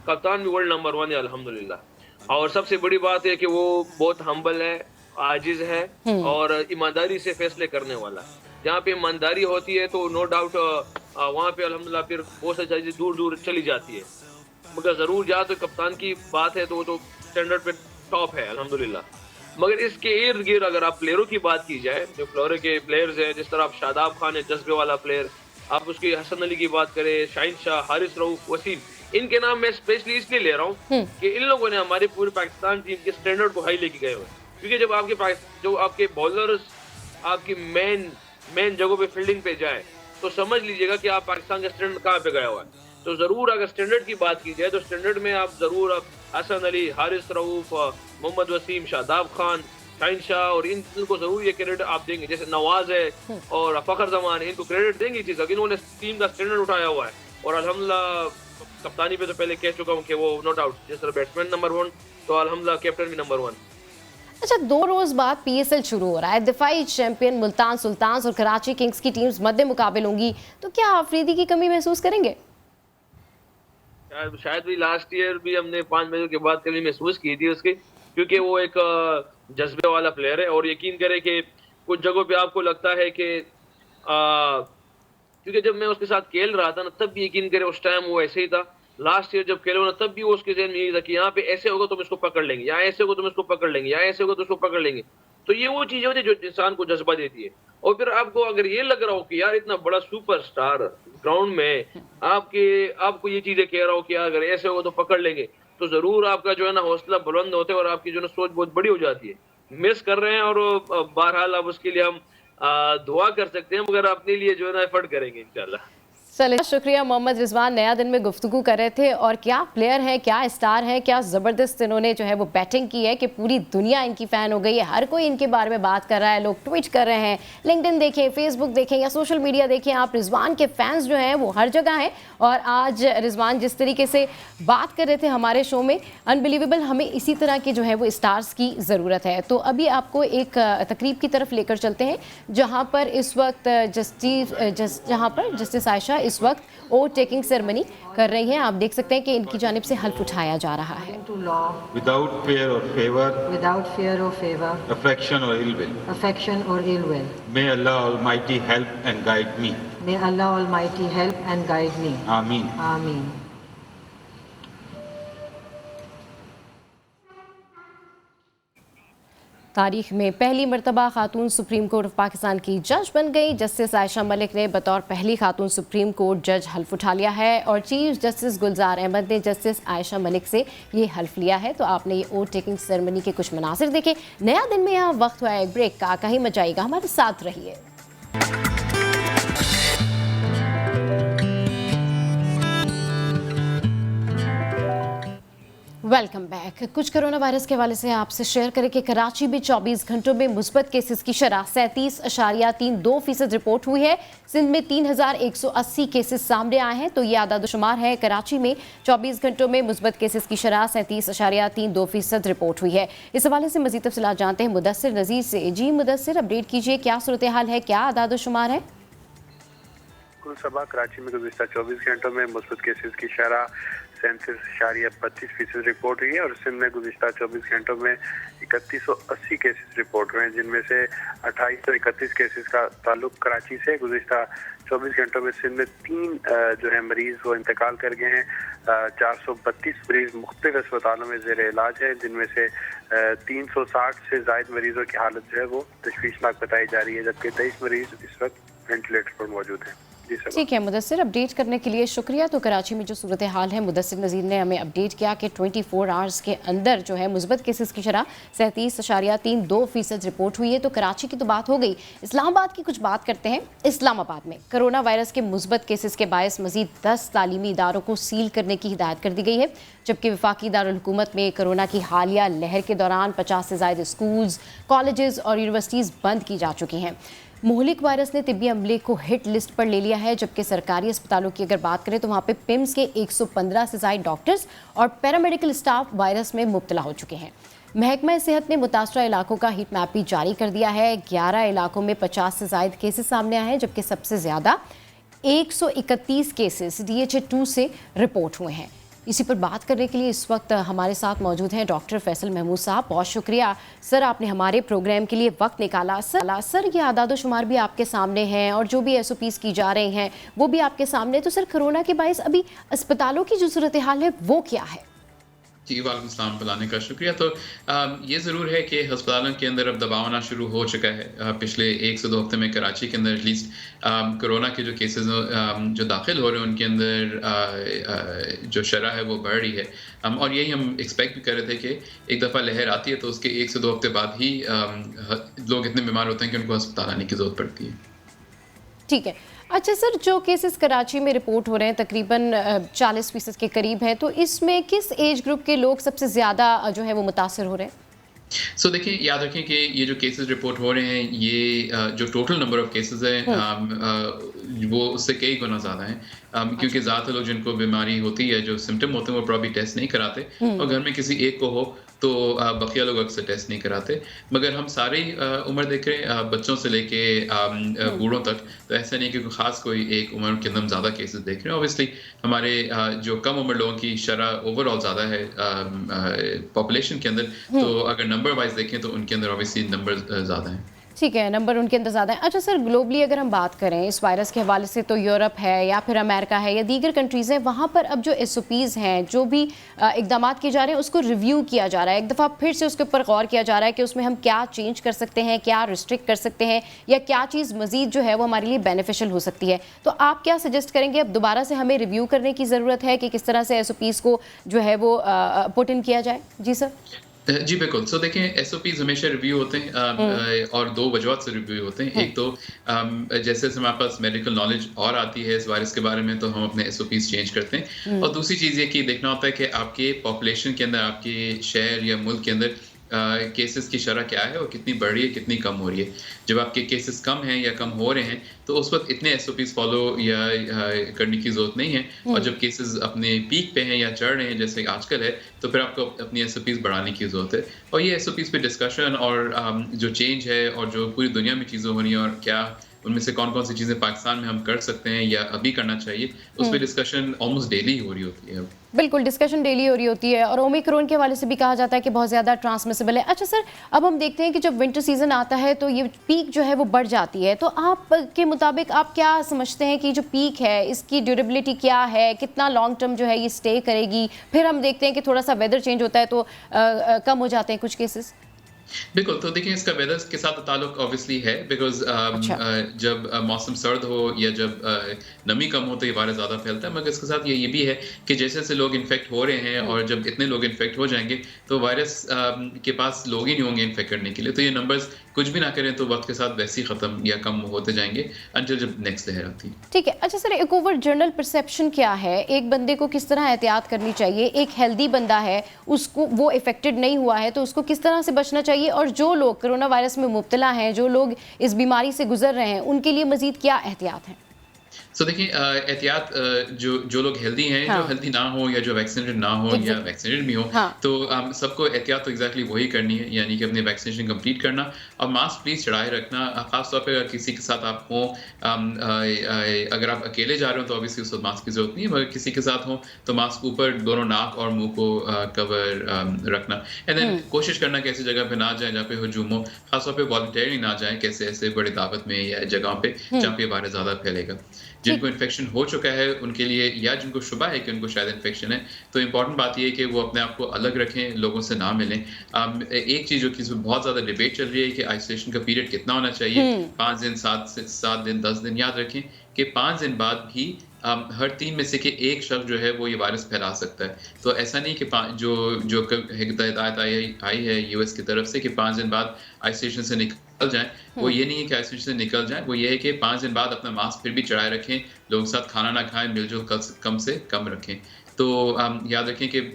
कप्तान भी वर्ल्ड नंबर 1 है अल्हम्दुलिल्लाह। और सबसे बड़ी बात है कि वो बहुत हम्बल है, आजिज है और ईमानदारी से फैसले करने वाला। जहाँ पे ईमानदारी होती है तो नो डाउट वहाँ पे अल्हम्दुलिल्लाह फिर बहुत सारी चीजें दूर दूर चली जाती है, मगर जरूर जहाँ तो कप्तान की बात है तो वो तो स्टैंडर्ड पे टॉप है अल्हम्दुलिल्लाह। मगर इसके इर्द गिर्द अगर आप प्लेयरों की बात की जाए, जो फ्लोरे के प्लेयर्स हैं, जिस तरह आप शादाब खान है जज्बे वाला प्लेयर, आप उसकी हसन अली की बात करें, शाहिन शाह, हारिस रऊफ, वसीम, इनके नाम मैं स्पेशली इसलिए ले रहा हूँ कि इन लोगों ने हमारे पूरे पाकिस्तान टीम के स्टैंडर्ड को हाई लेके गए हुए, क्योंकि जब आपके बॉलर्स आपकी मेन जगहों पे फील्डिंग पे जाए तो समझ लीजिएगा कि आप पाकिस्तान का स्टैंडर्ड कहाँ पे गया हुआ है। तो जरूर अगर स्टैंडर्ड की बात की जाए तो स्टैंडर्ड में आप जरूर हसन अली, हारिस रऊफ, मोहम्मद वसीम, शादाब खान, शाहिन शाह और इनको जरूर ये क्रेडिट आप देंगे, जैसे नवाज है और फखर जमान है, इनको क्रेडिट देंगे चीज कि इन्होंने टीम का स्टैंडर्ड उठाया हुआ है। और अल्हम्दुलिल्लाह कप्तानी पे तो पहले कह चुका हूँ कि वो नो डाउट जिस तरह बैट्समैन नंबर 1 तो अल्हम्दुलिल्लाह कैप्टन भी नंबर 1। अच्छा 2 रोज बाद PSL शुरू हो रहा है, दिफाई चैंपियन मुल्तान सुल्तान्स और कराची किंग्स की टीम्स मध्य मुकाबले होंगी, तो क्या आफरीदी की कमी महसूस करेंगे? शायद भी लास्ट ईयर भी हमने 5 मैचों के बाद कभी महसूस की थी उसकी, क्योंकि वो एक जज्बे वाला प्लेयर है और यकीन करें कि कुछ जगहों पे आपको लगता है कि क्योंकि जब मैं उसके साथ खेल रहा था ना तब भी यकीन करें उस टाइम वो ऐसे ही था। लास्ट ईयर जब खेलो ना तब भी वो उसके ज़हन में यही था कि यहाँ पे ऐसे होगा तो हम इसको पकड़ लेंगे, यहाँ ऐसे होगा तो हम इसको पकड़ लेंगे, यहाँ ऐसे होगा तो इसको पकड़ लेंगे। तो ये वो चीजें होती है जो इंसान को जज्बा देती है। और फिर आपको अगर ये लग रहा हो कि यार इतना बड़ा सुपरस्टार ग्राउंड में आपको ये चीजें कह रहा हो कि अगर ऐसे होगा तो पकड़ लेंगे, तो जरूर आपका जो है ना हौसला बुलंद होते हैं और आपकी जो है ना सोच बहुत बड़ी हो जाती है। मिस कर रहे हैं और बहरहाल अब उसके लिए हम दुआ कर सकते हैं, मगर अपने लिए जो है ना एफर्ट करेंगे इंशाल्लाह। चलिए शुक्रिया मोहम्मद रिजवान, नया दिन में गुफ्तगू कर रहे थे और क्या प्लेयर हैं, क्या स्टार हैं, क्या ज़बरदस्त इन्होंने जो है वो बैटिंग की है कि पूरी दुनिया इनकी फ़ैन हो गई है। हर कोई इनके बारे में बात कर रहा है, लोग ट्वीट कर रहे हैं, लिंक्डइन देखें, फेसबुक देखें या सोशल मीडिया देखें, आप रिजवान के फैंस जो हैं वो हर जगह हैं। और आज रिजवान जिस तरीके से बात कर रहे थे हमारे शो में, अनबिलीवेबल, हमें इसी तरह के जो है वो स्टार्स की ज़रूरत है। तो अभी आपको एक तकरीब की तरफ लेकर चलते हैं जहाँ पर इस वक्त जस्टिस आयशा इस वक्त ओथ टेकिंग सेरेमनी कर रही हैं। आप देख सकते हैं कि इनकी जानिब से हल्फ उठाया जा रहा है। Without fear or favor, affection or ill will. May Allah Almighty help and guide me. Ameen. तारीख में पहली मरतबा खातून सुप्रीम कोर्ट ऑफ पाकिस्तान की जज बन गई। जस्टिस आयशा मलिक ने बतौर पहली खातून सुप्रीम कोर्ट जज हल्फ उठा लिया है और चीफ जस्टिस गुलजार अहमद ने जस्टिस आयशा मलिक से ये हल्फ लिया है। तो आपने ये ओथ टेकिंग सेरेमनी के कुछ मनासिर देखे। नया दिन में यहाँ वक्त हुआ है ब्रेक का, कहीं मत जाइएगा, हमारे साथ रहिए। Welcome back. कुछ कोरोना वायरस के हवाले से आपसे शेयर करें कि कराची में 24 घंटों में मुस्बत केसेस की शरह 37.32% रिपोर्ट हुई है। सिंध में 3,180 केसेस सामने आए हैं। तो ये आदादोशुमार है। कराची में 24 घंटों में मुस्बत केसेस की शरह 37.32% रिपोर्ट हुई है। इस हवाले से मजीद तफसीलात जानते हैं मुदस्सिर नज़ीर से। जी मुदस्सिर, अपडेट कीजिए, क्या सूरत हाल है, क्या आदादोशुमार है? कुल सबा कराची में गुज़िश्ता 24 घंटों में मुस्बत केसेस की शरह 37.32% रिपोर्ट हुई है और सिंध में गुज़िश्ता 24 घंटों में 3180 केसेस रिपोर्ट हुए हैं, जिनमें से 2831 केसेस का ताल्लुक कराची से। गुज़िश्ता 24 घंटों में सिंध में 3 जो है मरीज वो इंतकाल कर गए हैं। 432 मरीज मुख्तलिफ अस्पतालों में ज़ेर इलाज है, जिनमें से 360 से ज़ायद मरीजों की हालत जो है वो तशवीशनाक बताई जा रही है, जबकि 23 मरीज इस वक्त वेंटिलेटर पर मौजूद हैं। ठीक है मुदस्सिर, अपडेट करने के लिए शुक्रिया। तो कराची में जो सूरत हाल है मुदस्सिर नज़ीर ने हमें अपडेट किया कि 24 आवर्स के अंदर जो है मुस्बत केसेस की शरह 37.32% रिपोर्ट हुई है। तो कराची की तो बात हो गई, इस्लामाबाद की कुछ बात करते हैं। इस्लामाबाद में कोरोना वायरस के मुस्बत केसेस के बायस मजीद 10 तालीमी इदारों को सील करने की हिदायत कर दी गई है, जबकि वफाकी दारुल हुकूमत में कोरोना की हालिया लहर के दौरान 50 से ज़ायद स्कूल्स, कॉलेजेस और यूनिवर्सिटीज़ बंद की जा चुकी हैं। मुहलिक वायरस ने तिब्बी अमले को हिट लिस्ट पर ले लिया है, जबकि सरकारी अस्पतालों की अगर बात करें तो वहाँ पे पिम्स के 115 से ज़ायद डॉक्टर्स और पैरामेडिकल स्टाफ वायरस में मुब्तला हो चुके हैं। महकमा सेहत ने मुतासरा इलाकों का हीट मैप भी जारी कर दिया है। 11 इलाकों में 50 से ज़ायद केसेस सामने आए हैं, जबकि सबसे ज़्यादा 131 केसेस DHA2 से रिपोर्ट हुए हैं। इसी पर बात करने के लिए इस वक्त हमारे साथ मौजूद हैं डॉक्टर फैसल महमूद साहब। बहुत शुक्रिया सर, आपने हमारे प्रोग्राम के लिए वक्त निकाला। सर ये आदादोशुमार भी आपके सामने हैं और जो भी SOPs की जा रही हैं वो भी आपके सामने। तो सर कोरोना के बायस अभी अस्पतालों की जो सूरत हाल है वो क्या है? जी वालेकुम सलाम बुलाने का शुक्रिया। तो ये ज़रूर है कि अस्पतालों के अंदर अब दबाव आना शुरू हो चुका है। पिछले 1 से 2 हफ्ते में कराची के अंदर एटलीस्ट कोरोना के जो केसेस जो दाखिल हो रहे हैं उनके अंदर जो शरह है वो बढ़ रही है। और यही हम एक्सपेक्ट भी कर रहे थे कि एक दफ़ा लहर आती है तो उसके 1 से 2 हफ्ते बाद ही लोग इतने बीमार होते हैं कि उनको अस्पताल आने की ज़रूरत पड़ती है। ठीक है। अच्छा सर, जो केसेस कराची में रिपोर्ट हो रहे हैं तकरीबन 40% के करीब हैं, तो इसमें किस एज ग्रुप के लोग सबसे ज़्यादा जो है वो मुतासर हो रहे हैं? देखिए, याद रखें कि ये जो केसेस रिपोर्ट हो रहे हैं ये जो टोटल नंबर ऑफ केसेस हैं वो उससे कई गुना ज़्यादा हैं, क्योंकि ज़्यादातर लोग जिनको बीमारी होती है, जो सिम्टम होते हैं वो प्रॉब्ली टेस्ट नहीं कराते और घर में किसी एक को हो तो बकिया लोग अक्सर टेस्ट नहीं कराते। मगर हम सारी उम्र देख रहे हैं, बच्चों से लेके बूढ़ों तक, तो ऐसा नहीं कि ख़ास कोई एक उम्र के अंदर हम ज़्यादा केसेस देख रहे हैं। ऑब्वियसली हमारे जो कम उम्र लोगों की शरह ओवरऑल ज़्यादा है पॉपुलेशन के अंदर, तो अगर नंबर वाइज देखें तो उनके अंदर ऑब्वियसली नंबर ज़्यादा हैं। ठीक है, नंबर उनके अंदर ज़्यादा है। अच्छा सर, ग्लोबली अगर हम बात करें इस वायरस के हवाले से, तो यूरोप है या फिर अमेरिका है या दीगर कंट्रीज़ हैं, वहाँ पर अब जो SOPs हैं, जो भी इकदाम किए जा रहे हैं उसको रिव्यू किया जा रहा है। एक दफ़ा फिर से उसके ऊपर गौर किया जा रहा है कि उसमें हम क्या चेंज कर सकते हैं, क्या रिस्ट्रिक्ट कर सकते हैं, या क्या चीज़ मज़ीद जो है वो हमारे लिए बेनिफिशियल हो सकती है। तो आप क्या सजेस्ट करेंगे, अब दोबारा से हमें रिव्यू करने की ज़रूरत है कि किस तरह से SOPs को जो है वो पुट इन किया जाए? जी सर। जी बिल्कुल। देखें, SOPs हमेशा रिव्यू होते हैं और 2 वजहों से रिव्यू होते हैं। एक तो जैसे हमारे पास मेडिकल नॉलेज और आती है इस वायरस के बारे में तो हम अपने SOPs चेंज करते हैं, और दूसरी चीज़ ये कि देखना होता है कि आपके पॉपुलेशन के अंदर, आपके शहर या मुल्क के अंदर केसेस की शरह क्या है और कितनी बढ़ रही है, कितनी कम हो रही है। जब आपके केसेस कम हैं या कम हो रहे हैं तो उस वक्त इतने SOPs फॉलो या करने की ज़रूरत नहीं है, और जब केसेस अपने पीक पे हैं या चढ़ रहे हैं जैसे आजकल है, तो फिर आपको अपनी SOPs बढ़ाने की ज़रूरत है। और ये SOPs पे डिस्कशन और जो चेंज है और जो पूरी दुनिया में चीज़ें हो रही हैं और क्या उनमें से कौन कौन सी चीज़ें पाकिस्तान में हम कर सकते हैं या अभी करना चाहिए, उस पर डिस्कशन ऑलमोस्ट डेली हो रही होती है। बिल्कुल, डिस्कशन डेली हो रही होती है, और ओमिक्रॉन के हवाले से भी कहा जाता है कि बहुत ज़्यादा ट्रांसमिसिबल है। अच्छा सर, अब हम देखते हैं कि जब विंटर सीजन आता है तो ये पीक जो है वो बढ़ जाती है, तो आप के मुताबिक आप क्या समझते हैं कि जो पीक है इसकी ड्यूरेबिलिटी क्या है, कितना लॉन्ग टर्म जो है ये स्टे करेगी? फिर हम देखते हैं कि थोड़ा सा वेदर चेंज होता है तो कम हो जाते हैं कुछ केसेस। बिल्कुल। तो देखिए, इसका वेदर के साथ ताल्लुक ऑब्वियसली है, बिकॉज जब मौसम सर्द हो या जब नमी कम हो तो ये वायरस ज़्यादा फैलता है। मगर इसके साथ ये भी है कि जैसे जैसे लोग इन्फेक्ट हो रहे हैं और जब इतने लोग इन्फेक्ट हो जाएंगे तो वायरस के पास लोग ही नहीं होंगे इन्फेक्ट करने के लिए, तो ये नंबर्स कुछ भी ना करें तो वक्त के साथ वैसे ही ख़त्म या कम होते जाएंगे अंटिल जब नेक्स्ट लहर आती है। ठीक है। अच्छा सर, एक ओवर जनरल परसेप्शन क्या है, एक बंदे को किस तरह एहतियात करनी चाहिए? एक हेल्दी बंदा है, उसको वो इफेक्टेड नहीं हुआ है, तो उसको किस तरह से बचना चाहिए? और जो लोग कोरोना वायरस में मुब्तला हैं, जो लोग इस बीमारी से गुजर रहे हैं, उनके लिए मजीद क्या एहतियात हैं? सो देखिए, एहतियात जो लोग हेल्दी हैं, जो हेल्दी ना हो या जो वैक्सीनेटेड ना हो या वैक्सीनेटेड भी हो, तो सबको एहतियात तो एग्जैक्टली वही करनी है, यानी कि अपनी वैक्सीनेशन कंप्लीट करना और मास्क प्लीज चढ़ाए रखना। खासतौर पे अगर किसी के साथ आप हो, अगर आप अकेले जा रहे हो तो ऑब्वियसली उस वक्त मास्क की जरूरत नहीं है, मगर किसी के साथ हो तो मास्क ऊपर दोनों नाक और मुंह को कवर रखना। एंड देन कोशिश करना कि ऐसी जगह पे ना जाए जहाँ पे हुजूम हो, खासतौर पे वॉलंटियरली ना जाए कैसे ऐसे बड़े दावत में या जगह पे जहाँ पे वायरस ज्यादा फैलेगा। जिनको इन्फेक्शन हो चुका है उनके लिए, या जिनको शुबा है कि उनको शायद इन्फेक्शन है, तो इम्पॉर्टेंट बात यह है कि वो अपने आप को अलग रखें, लोगों से ना मिलें। एक चीज़ जो कि बहुत ज़्यादा डिबेट चल रही है कि आइसोलेशन का पीरियड कितना होना चाहिए, 5 दिन, 7 दिन, 10 दिन। याद रखें कि 5 दिन बाद भी हर 3 में से कि एक शख्स जो है वो ये वायरस फैला सकता है। तो ऐसा नहीं कि जो हिदायत आई है यूएस की तरफ से कि 5 दिन बाद आइसोलेशन से निकल जाएं, वो ये नहीं है कि आइसोलेशन से निकल जाएं, वो ये है कि 5 दिन बाद अपना मास्क फिर भी चढ़ाए रखें, लोगों के साथ खाना ना खाएं, मिलजुल कम से कम रखें। तो याद रखें कि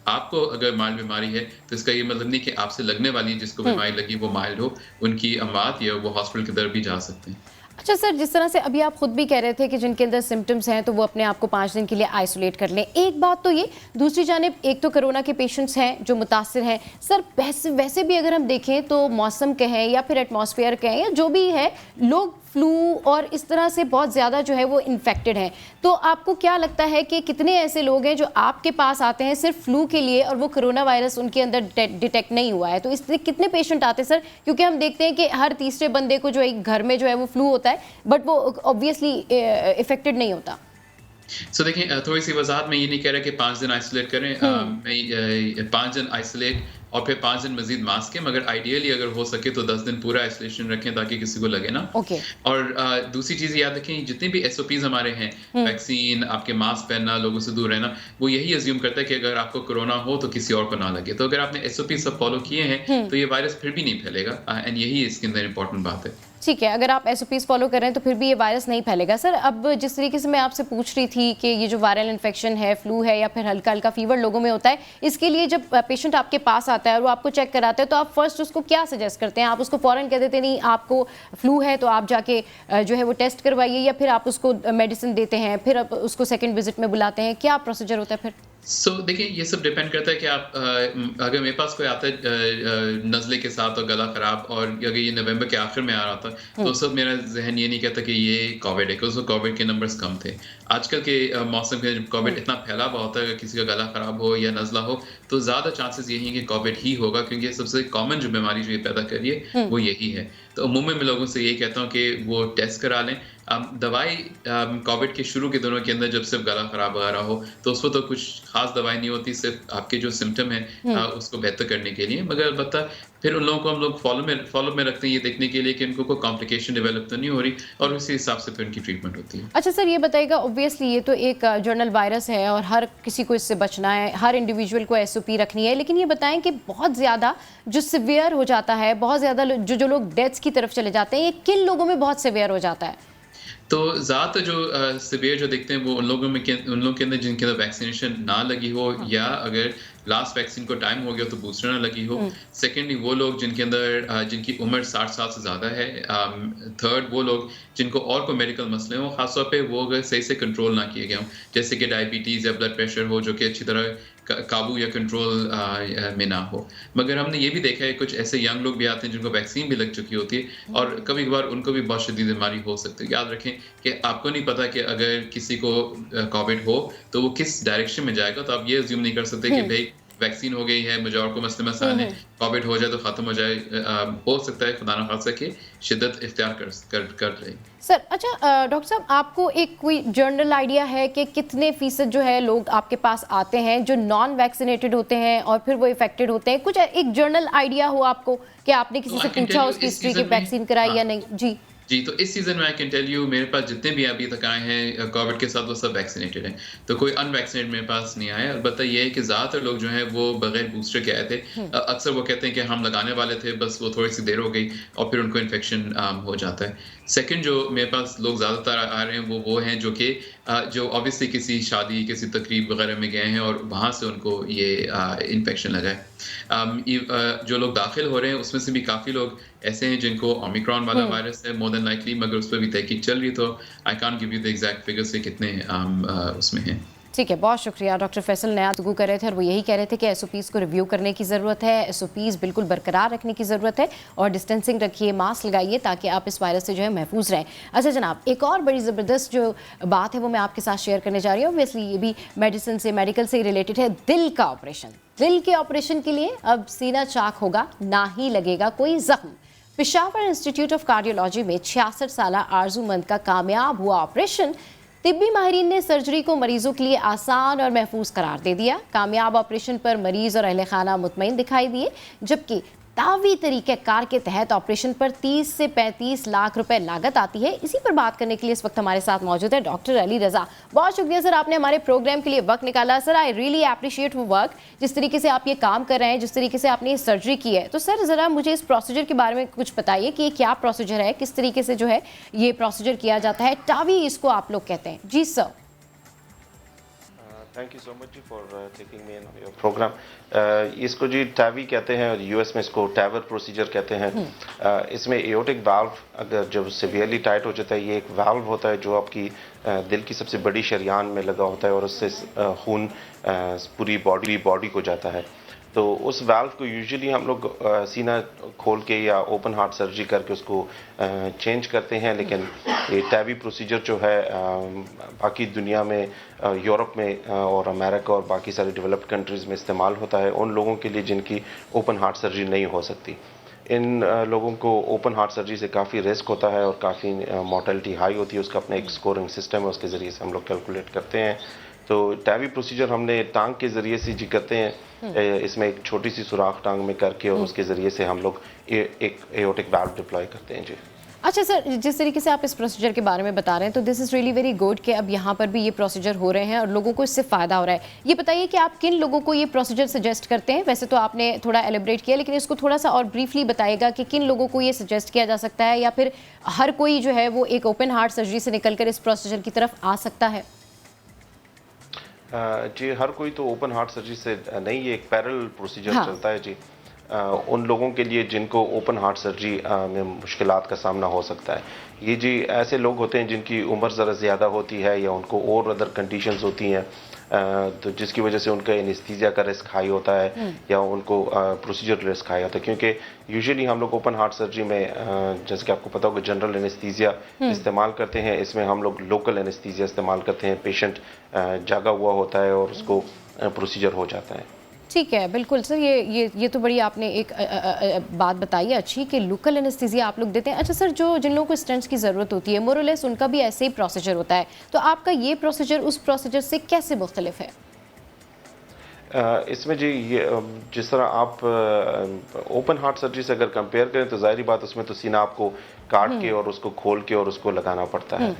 आपको अगर माइल्ड बीमारी है तो इसका ये मतलब नहीं कि आपसे लगने वाली जिसको बीमारी लगी वो माइल्ड हो, उनकी अमवात या वो हॉस्पिटल की तरफ भी जा सकते हैं। अच्छा सर, जिस तरह से अभी आप खुद भी कह रहे थे कि जिनके अंदर सिम्टम्स हैं तो वो अपने आप को 5 दिन के लिए आइसोलेट कर लें, एक बात तो ये, दूसरी जानिब एक तो कोरोना के पेशेंट्स हैं जो मुतासिर हैं। सर वैसे भी अगर हम देखें तो मौसम कहें या फिर एटमॉस्फेयर कहें या जो भी है, लोग फ्लू और इस तरह से बहुत ज़्यादा जो है वो इन्फेक्टेड हैं। तो आपको क्या लगता है कि कितने ऐसे लोग हैं जो आपके पास आते हैं सिर्फ फ्लू के लिए और वो कोरोना वायरस उनके अंदर डिटेक्ट नहीं हुआ है? तो इससे कितने पेशेंट आते हैं सर? क्योंकि हम देखते हैं कि हर तीसरे बंदे को जो एक घर में जो है वो फ्लू होता है, बट वो ऑब्वियसली इफेक्टेड नहीं होता। सो देखिए, थोड़ी सी वजाहत में ये नहीं कह रहा कि 5 दिन आइसोलेट करें, मैं 5 दिन आइसोलेट और फिर 5 दिन मजीद मास्क के, मगर आइडियली अगर हो सके तो 10 दिन पूरा आइसोलेशन रखें ताकि किसी को लगे ना। और दूसरी चीज़ याद रखें, जितने भी SOPs हमारे हैं, वैक्सीन, आपके मास्क पहनना, लोगों से दूर रहना, वो यही अज्यूम करता है कि अगर आपको कोरोना हो तो किसी और को ना लगे। तो अगर आपने SOP सब फॉलो किए हैं तो ये वायरस फिर भी नहीं फैलेगा, एंड यही इसके अंदर इंपॉर्टेंट बात है। ठीक है, अगर आप SOPs फॉलो करें तो फिर भी ये वायरस नहीं फैलेगा। सर अब जिस तरीके से मैं आपसे पूछ रही थी कि ये जो वायरल इन्फेक्शन है, फ्लू है या फिर हल्का हल्का फीवर लोगों में होता है, इसके लिए जब पेशेंट आपके पास आता है और वो आपको चेक कराते हैं तो आप फर्स्ट उसको क्या सजेस्ट करते हैं? आप उसको फ़ौरन कह देते नहीं आपको फ्लू है तो आप जाके जो है वो टेस्ट करवाइए, या फिर आप उसको मेडिसिन देते हैं, फिर आप उसको सेकेंड विजिट में बुलाते हैं, क्या प्रोसीजर होता है फिर? देखिए, ये सब डिपेंड करता है कि आप अगर मेरे पास कोई आता है नज़ले के साथ और गला ख़राब, और अगर ये नवंबर के आखिर में आ रहा था तो सब मेरा जहन ये नहीं कहता कि ये कोविड है, क्योंकि कोविड के नंबर्स कम थे। आजकल के मौसम में जब कोविड इतना फैला हुआ होता है, अगर किसी का गला ख़राब हो या नज़ला हो तो ज़्यादा चांसेस यही हैं कि कोविड ही होगा, क्योंकि सबसे कॉमन जो बीमारी जो ये पैदा कर रही है वो यही है। तो उम्ूमन मैं लोगों से यही कहता हूँ कि वो टेस्ट करा लें। दवाई कोविड के शुरू के दिनों के अंदर जब सिर्फ गला खराब आ रहा हो तो उसको तो कुछ खास दवाई नहीं होती, सिर्फ आपके जो सिम्टम है उसको बेहतर करने के लिए। मगर अलबत्ता फिर उन लोगों को हम लोग फॉलो में रखते हैं ये देखने के लिए कि इनको कोई कॉम्प्लिकेशन डेवलप तो नहीं हो रही, और उसी हिसाब से फिर उनकी ट्रीटमेंट होती है। अच्छा सर, ये बताइएगा, ऑब्वियसली ये तो एक जर्नल वायरस है और हर किसी को इससे बचना है, हर इंडिविजुअल को SOP रखनी है, लेकिन ये बताएं कि बहुत ज़्यादा जो सिवियर हो जाता है, बहुत ज़्यादा जो लोग डेथ्स की तरफ चले जाते हैं, ये किन लोगों में बहुत सिवियर हो जाता है? तो ज़्यादातर जो सिवियर जो देखते हैं वो उन लोगों के अंदर जिनके अंदर वैक्सीनेशन ना लगी हो, या अगर लास्ट वैक्सीन को टाइम हो गया तो बूस्टर ना लगी हो। सेकेंडली वो लोग जिनके अंदर जिनकी उम्र 60 साल से ज़्यादा है। थर्ड वो लोग जिनको और कोई मेडिकल मसले हो, खासतौर पे वो अगर सही से कंट्रोल ना किए गए हों, जैसे कि डायबिटीज़ या ब्लड प्रेशर हो जो कि अच्छी तरह काबू या कंट्रोल में ना हो। मगर हमने ये भी देखा है कुछ ऐसे यंग लोग भी आते हैं जिनको वैक्सीन भी लग चुकी होती है और कभी कभार उनको भी बहुत शदीद बीमारी हो सकती है। याद रखें कि आपको नहीं पता कि अगर किसी को कोविड हो तो वो किस डायरेक्शन में जाएगा, तो आप ये अज्यूम नहीं कर सकते कि भाई वैक्सीन हो गई है, मुझे और को मसले मसाले, कोविड हो जाए तो खत्म हो जाए। हो सकता है खुदा ना खासा कि शिद्दत इख्तियार कर ले। सर अच्छा, डॉक्टर साहब आपको एक कोई जनरल आइडिया है कि कितने फीसद जो है लोग आपके पास आते हैं जो नॉन वैक्सीनेटेड होते हैं और फिर वो इफेक्टेड होते हैं? कुछ एक जनरल आइडिया हो आपको कि आपने किसी से पूछा उसकी हिस्ट्री की वैक्सीन कराई या नहीं? जी जी, तो इस सीज़न में आई कैन टेल यू मेरे पास जितने भी अभी तक आए हैं कोविड के साथ वो सब वैक्सीनेटेड हैं। तो कोई अनवैक्सीनेटेड मेरे पास नहीं आया। अलबत्ता ये है कि ज़्यादातर लोग जो हैं वो बगैर बूस्टर के आए थे। अक्सर वो कहते हैं कि हम लगाने वाले थे, बस वो थोड़ी-सी देर हो गई और फिर उनको इन्फेक्शन हो जाता है। सेकंड जो मेरे पास लोग ज़्यादातर आ रहे हैं वो हैं जो कि जो ऑब्वियसली किसी शादी, किसी तकरीब वगैरह में गए हैं और वहाँ से उनको ये इन्फेक्शन लगा है। जो लोग दाखिल हो रहे हैं उसमें से भी काफ़ी लोग ऐसे हैं जिनको ओमिक्रॉन वाला वायरस है मोर देन लाइकली, मगर उस पर भी तहकीक चल रही, तो I can't give you the exact figures से कितने उसमें हैं। ठीक है, बहुत शुक्रिया। डॉक्टर फैसल नया गुफ्तगू कर रहे थे और वो यही कह रहे थे कि एसओपीज़ को रिव्यू करने की ज़रूरत है, एसओपीज़ बिल्कुल बरकरार रखने की ज़रूरत है और डिस्टेंसिंग रखिए, मास्क लगाइए ताकि आप इस वायरस से जो है महफूज रहें। अच्छा जनाब, एक और बड़ी ज़बरदस्त जो बात है वो मैं आपके साथ शेयर करने जा रही हूँ। ऑब्वियसली ये भी मेडिसिन से, मेडिकल से रिलेटेड है। दिल का ऑपरेशन, दिल के ऑपरेशन के लिए अब सीना चाक होगा, ना ही लगेगा कोई जख्म। पेशावर इंस्टीट्यूट ऑफ कार्डियोलॉजी में 66 साला आरजूमंद का कामयाब हुआ ऑपरेशन। तिब्बी माहिरीन ने सर्जरी को मरीजों के लिए आसान और महफूज करार दे दिया। कामयाब ऑपरेशन पर मरीज और अहले खाना मुतमईन दिखाई दिए, जबकि दावी तरीक़ेकार के तहत ऑपरेशन पर 30 से 35 लाख रुपए लागत आती है। इसी पर बात करने के लिए इस वक्त हमारे साथ मौजूद है डॉक्टर अली रज़ा। बहुत शुक्रिया सर, आपने हमारे प्रोग्राम के लिए वक्त निकाला। सर आई रियली अप्रिशिएट वो वर्क, जिस तरीके से आप ये काम कर रहे हैं, जिस तरीके से आपने ये सर्जरी की है। तो सर ज़रा मुझे इस प्रोसीजर के बारे में कुछ बताइए कि ये क्या प्रोसीजर है, किस तरीके से जो है ये प्रोसीजर किया जाता है। टावी इसको आप लोग कहते हैं। जी sir. Thank you so much जी for taking me in your program. इसको जी टावी कहते हैं और यूएस में इसको टैवर प्रोसीजर कहते हैं। इसमें एओर्टिक वाल्व अगर जब सिवियरली टाइट हो जाता है, ये एक वाल्व होता है जो आपकी दिल की सबसे बड़ी शरियान में लगा होता है और उससे खून पूरी बॉडी को जाता है। तो उस वाल्व को यूजुअली हम लोग सीना खोल के या ओपन हार्ट सर्जरी करके उसको चेंज करते हैं, लेकिन ये टैवी प्रोसीजर जो है बाकी दुनिया में, यूरोप में और अमेरिका और बाकी सारी डेवलप्ड कंट्रीज़ में इस्तेमाल होता है उन लोगों के लिए जिनकी ओपन हार्ट सर्जरी नहीं हो सकती। इन लोगों को ओपन हार्ट सर्जरी से काफ़ी रिस्क होता है और काफ़ी मोर्टेलिटी हाई होती है। उसका अपना एक स्कोरिंग सिस्टम है, उसके ज़रिए से हम लोग कैलकुलेट करते हैं। तो टैवी प्रोसीजर हमने टांग के ज़रिए से जी करते हैं। इसमें एक छोटी सी सुराख टांग में करके और उसके ज़रिए से हम लोग एक एओर्टिक वाल्व डिप्लॉय करते हैं जी। अच्छा सर, जिस तरीके से आप इस प्रोसीजर के बारे में बता रहे हैं तो this is really very good कि अब यहाँ पर भी ये प्रोसीजर हो रहे हैं और लोगों को इससे फ़ायदा हो रहा है। ये बताइए कि आप किन लोगों को ये प्रोसीजर सजेस्ट करते हैं? वैसे तो आपने थोड़ा एलिब्रेट किया, लेकिन इसको थोड़ा सा और ब्रीफली बताइएगा कि किन लोगों को ये सजेस्ट किया जा सकता है, या फिर हर कोई जो है वो एक ओपन हार्ट सर्जरी से निकल कर इस प्रोसीजर की तरफ आ सकता है? जी हर कोई तो ओपन हार्ट सर्जरी से नहीं, ये एक पैरेलल प्रोसीजर चलता है जी। उन लोगों के लिए जिनको ओपन हार्ट सर्जरी में मुश्किलात का सामना हो सकता है। ये जी ऐसे लोग होते हैं जिनकी उम्र ज़रा ज़्यादा होती है या उनको और अदर कंडीशंस होती हैं, तो जिसकी वजह से उनका एनेस्थीसिया का रिस्क हाई होता है या उनको प्रोसीजर रिस्क हाई होता है। क्योंकि यूजुअली हम लोग ओपन हार्ट सर्जरी में जैसे कि आपको पता होगा जनरल एनेस्थीसिया इस्तेमाल करते हैं। इसमें हम लोग लोकल एनेस्थीसिया इस्तेमाल करते हैं। पेशेंट जागा हुआ होता है और उसको प्रोसीजर हो जाता है। ठीक है, बिल्कुल सर, ये तो बड़ी आपने एक बात बताई है अच्छी कि लोकल एनेस्थीसिया आप लोग देते हैं। अच्छा सर, जिन लोगों को स्टेंट्स की ज़रूरत होती है मोरलेस उनका भी ऐसे ही प्रोसीजर होता है, तो आपका ये प्रोसीजर उस प्रोसीजर से कैसे मुख्तलिफ है? इसमें जी ये जिस तरह आप ओपन हार्ट सर्जरी से अगर कंपेयर करें तो जाहिर बात उसमें तो सीना आपको काट के और उसको खोल के और उसको लगाना पड़ता है।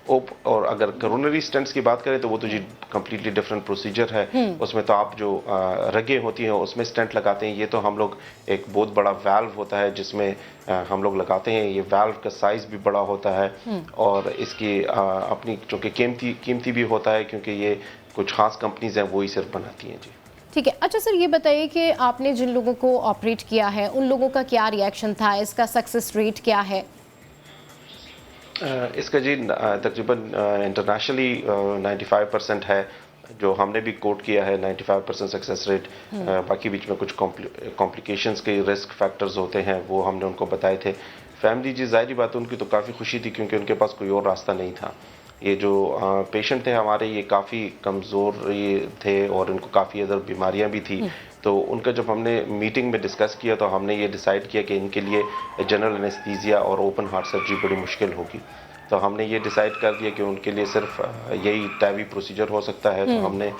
और अगर कोरोनरी स्टेंट्स की बात करें तो वो तो जी कम्प्लीटली डिफरेंट प्रोसीजर है। उसमें तो आप जो रगें होती हैं उसमें स्टेंट लगाते हैं। ये तो हम लोग एक बहुत बड़ा वाल्व होता है जिसमें हम लोग लगाते हैं। ये वाल्व का साइज़ भी बड़ा होता है और इसकी अपनी चूँकि कीमती भी होता है, क्योंकि ये कुछ ख़ास कंपनीज हैं वो ही सिर्फ बनाती हैं जी। ठीक है। अच्छा सर, ये बताइए कि आपने जिन लोगों को ऑपरेट किया है उन लोगों का क्या रिएक्शन था, इसका सक्सेस रेट क्या है? इसका जी तकरीबन इंटरनेशनली 95% है जो हमने भी कोट किया है, 95% सक्सेस रेट। बाकी बीच में कुछ कॉम्प्लिकेशंस के रिस्क फैक्टर्स होते हैं वो हमने उनको बताए थे। फैमिली जी जाहिर बात उनकी तो काफ़ी खुशी थी क्योंकि उनके पास कोई और रास्ता नहीं था। ये जो पेशेंट थे हमारे ये काफ़ी कमज़ोर थे और इनको काफ़ी अदर बीमारियां भी थी। तो उनका जब हमने मीटिंग में डिस्कस किया तो हमने ये डिसाइड किया कि इनके लिए जनरल एनेस्थीसिया और ओपन हार्ट सर्जरी बड़ी मुश्किल होगी। तो हमने ये डिसाइड कर दिया कि उनके लिए सिर्फ यही टैवी प्रोसीजर हो सकता है। तो हमने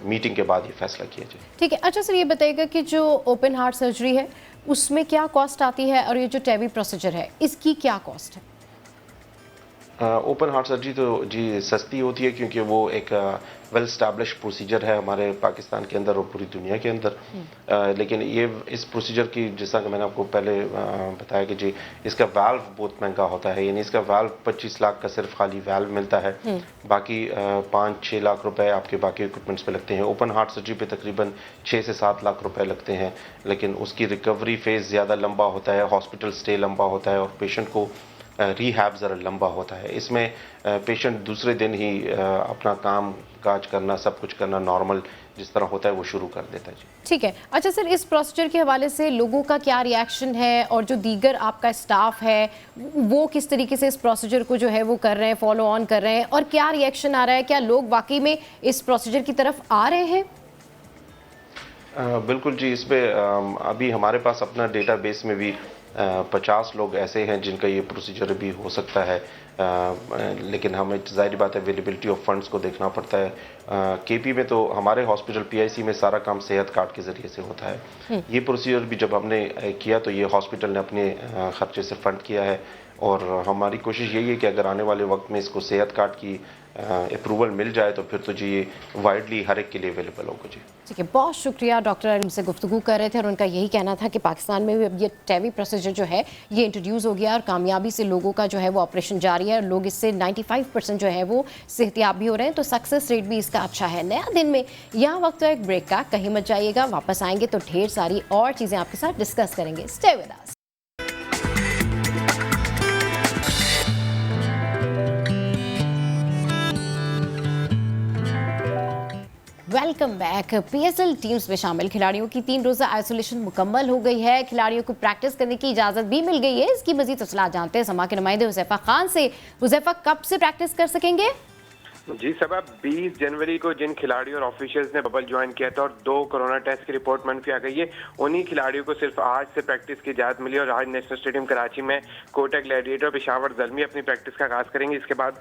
मीटिंग के बाद ये फैसला किया जी। ठीक है। अच्छा सर, ये बताइएगा कि जो ओपन हार्ट सर्जरी है उसमें क्या कॉस्ट आती है और ये जो टैवी प्रोसीजर है इसकी क्या कॉस्ट है? ओपन हार्ट सर्जरी तो जी सस्ती होती है, क्योंकि वो एक वेल स्टैब्लिश प्रोसीजर है हमारे पाकिस्तान के अंदर और पूरी दुनिया के अंदर। लेकिन ये इस प्रोसीजर की, जैसा कि मैंने आपको पहले बताया कि जी इसका वाल्व बहुत महंगा होता है, यानी इसका वाल्व 25 लाख का सिर्फ खाली वाल्व मिलता है, बाकी 5-6 लाख रुपए आपके बाकी इक्विपमेंट्स पे लगते हैं। ओपन हार्ट सर्जरी पे तकरीबन 6 से 7 लाख रुपए लगते हैं, लेकिन उसकी रिकवरी फेज़ ज़्यादा लंबा होता है, हॉस्पिटल स्टे लंबा होता है और पेशेंट को रिहैब ज़रा लंबा होता है। इसमें पेशेंट दूसरे दिन ही अपना काम काज करना, सब कुछ करना नॉर्मल जिस तरह होता है वो शुरू कर देता है जी। ठीक है। अच्छा सर, इस प्रोसीजर के हवाले से लोगों का क्या रिएक्शन है और जो दीगर आपका स्टाफ है वो किस तरीके से इस प्रोसीजर को जो है वो कर रहे हैं, फॉलो ऑन कर रहे हैं, और क्या रिएक्शन आ रहा है? क्या लोग वाकई में इस प्रोसीजर की तरफ आ रहे हैं? बिल्कुल जी, इस पे अभी हमारे पास अपना डेटाबेस में भी 50 लोग ऐसे हैं जिनका ये प्रोसीजर भी हो सकता है, लेकिन हमें ज़ाहिर बात है अवेलेबिलिटी ऑफ फंड्स को देखना पड़ता है। केपी में तो हमारे हॉस्पिटल पीआईसी में सारा काम सेहत कार्ड के ज़रिए से होता है। ये प्रोसीजर भी जब हमने किया तो ये हॉस्पिटल ने अपने खर्चे से फंड किया है, और हमारी कोशिश यही है कि अगर आने वाले वक्त में इसको सेहत कार्ड की अप्रूवल मिल जाए तो फिर तो जी ये वाइडली हर एक के लिए अवेलेबल होगा जी। ठीक है, बहुत शुक्रिया। डॉक्टर हमसे गुफ्तगू कर रहे थे और उनका यही कहना था कि पाकिस्तान में भी अब ये टेवी प्रोसीजर जो है ये इंट्रोड्यूस हो गया और कामयाबी से लोगों का जो है वो ऑपरेशन जारी है और लोग इससे 95% जो है वो सेहतियाब भी हो रहे हैं, तो सक्सेस रेट भी इसका अच्छा है। नया दिन में यहाँ वक्त है एक ब्रेक का, कहीं मत जाइएगा, वापस आएंगे तो ढेर सारी और चीज़ें आपके साथ डिस्कस करेंगे। Stay with us. Welcome back. PSL teams में शामिल खिलाड़ियों की 3 रोज़ा आइसोलेशन मुकम्मल हो गई है। खिलाड़ियों को प्रैक्टिस करने की इजाज़त भी मिल गई है। इसकी मज़ीद तफसीलात जानते हैं समा के नुमाइंदे हुज़ैफा खान से। हुज़ैफा, कब से प्रैक्टिस कर सकेंगे? जी सबा 20 जनवरी को जिन खिलाड़ियों और ऑफिशियल्स ने बबल ज्वाइन किया था और 2 कोरोना टेस्ट की रिपोर्ट मंफी आ गई है, उन्हीं खिलाड़ियों को सिर्फ आज से प्रैक्टिस की इजाजत मिली और आज नेशनल स्टेडियम कराची में कोटा ग्लैडिएटर और पेशावर ज़ल्मी अपनी प्रैक्टिस का आगाज करेंगी। इसके बाद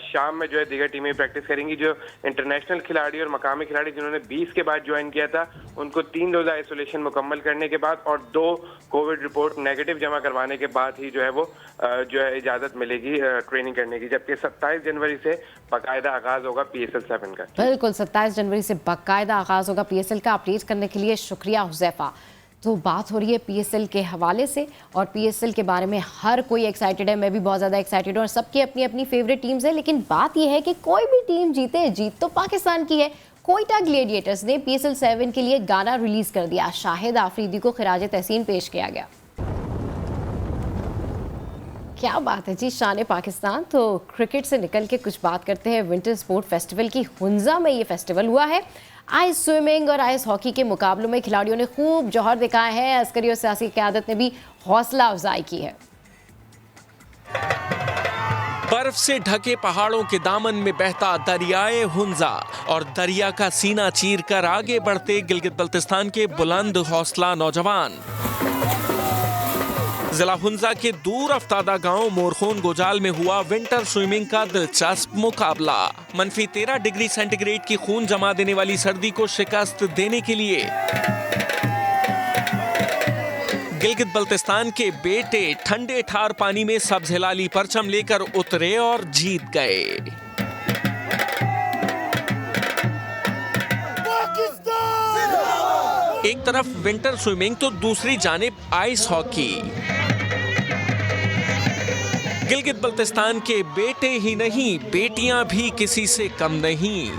शाम में जो है दीगर टीमें प्रैक्टिस करेंगी। जो इंटरनेशनल खिलाड़ी और मकामी खिलाड़ी जिन्होंने 20 के बाद ज्वाइन किया था उनको 3 रोज़ा आइसोलेशन मुकम्मल करने के बाद और 2 कोविड रिपोर्ट नेगेटिव जमा करवाने के बाद ही जो है वो जो है इजाजत मिलेगी ट्रेनिंग करने की, जबकि 27 जनवरी से बाकायदा आगाज होगा पीएसएल 7 का। बिल्कुल, 27 जनवरी से बाकायदा आगाज होगा पीएसएल का। अपडेट करने के लिए शुक्रिया हुज़ैफा। तो बात हो रही है पीएसएल के हवाले से और पीएसएल के बारे में हर कोई एक्साइटेड है, मैं भी बहुत ज़्यादा एक्साइटेड हूँ और सबकी अपनी अपनी फेवरेट टीम्स है। लेकिन बात यह है कि कोई भी टीम जीते, जीत तो पाकिस्तान की है। कोयटा ग्लेडिएटर्स ने पीएसएल 7 के लिए गाना रिलीज कर दिया। शाहिद आफरीदी को खिराज तहसीन पेश किया गया। क्या बात है जी, शान पाकिस्तान। तो क्रिकेट से निकल के कुछ बात करते हैं विंटर स्पोर्ट फेस्टिवल की। हुंजा में ये फेस्टिवल हुआ है। आइस स्विमिंग और आइस हॉकी के मुकाबलों में खिलाड़ियों ने खूब जौहर दिखाए हैं। अस्करी और सियासी क़यादत ने भी हौसला अफजाई की है। बर्फ से ढके पहाड़ों के दामन में बहता दरियाए हुंजा और दरिया का सीना चीर कर आगे बढ़ते गिलगित बल्तिस्तान के बुलंद हौसला नौजवान। जिला हुंजा के दूर अफ्तादा गांव मोरखून गोजाल में हुआ विंटर स्विमिंग का दिलचस्प मुकाबला। -13 डिग्री सेंटीग्रेड की खून जमा देने वाली सर्दी को शिकस्त देने के लिए गिलगित बल्तिस्तान के बेटे ठंडे ठार पानी में सब्ज हिलाली परचम लेकर उतरे और जीत गए। एक तरफ विंटर स्विमिंग तो दूसरी जानिब आइस हॉकी। गिलगित बल्तिस्तान के बेटे ही नहीं, बेटियां भी किसी से कम नहीं।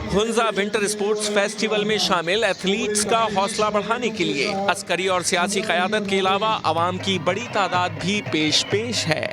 हुंजा विंटर स्पोर्ट्स फेस्टिवल में शामिल एथलीट्स का हौसला बढ़ाने के लिए अस्करी और सियासी क़यादत के अलावा आवाम की बड़ी तादाद भी पेश है।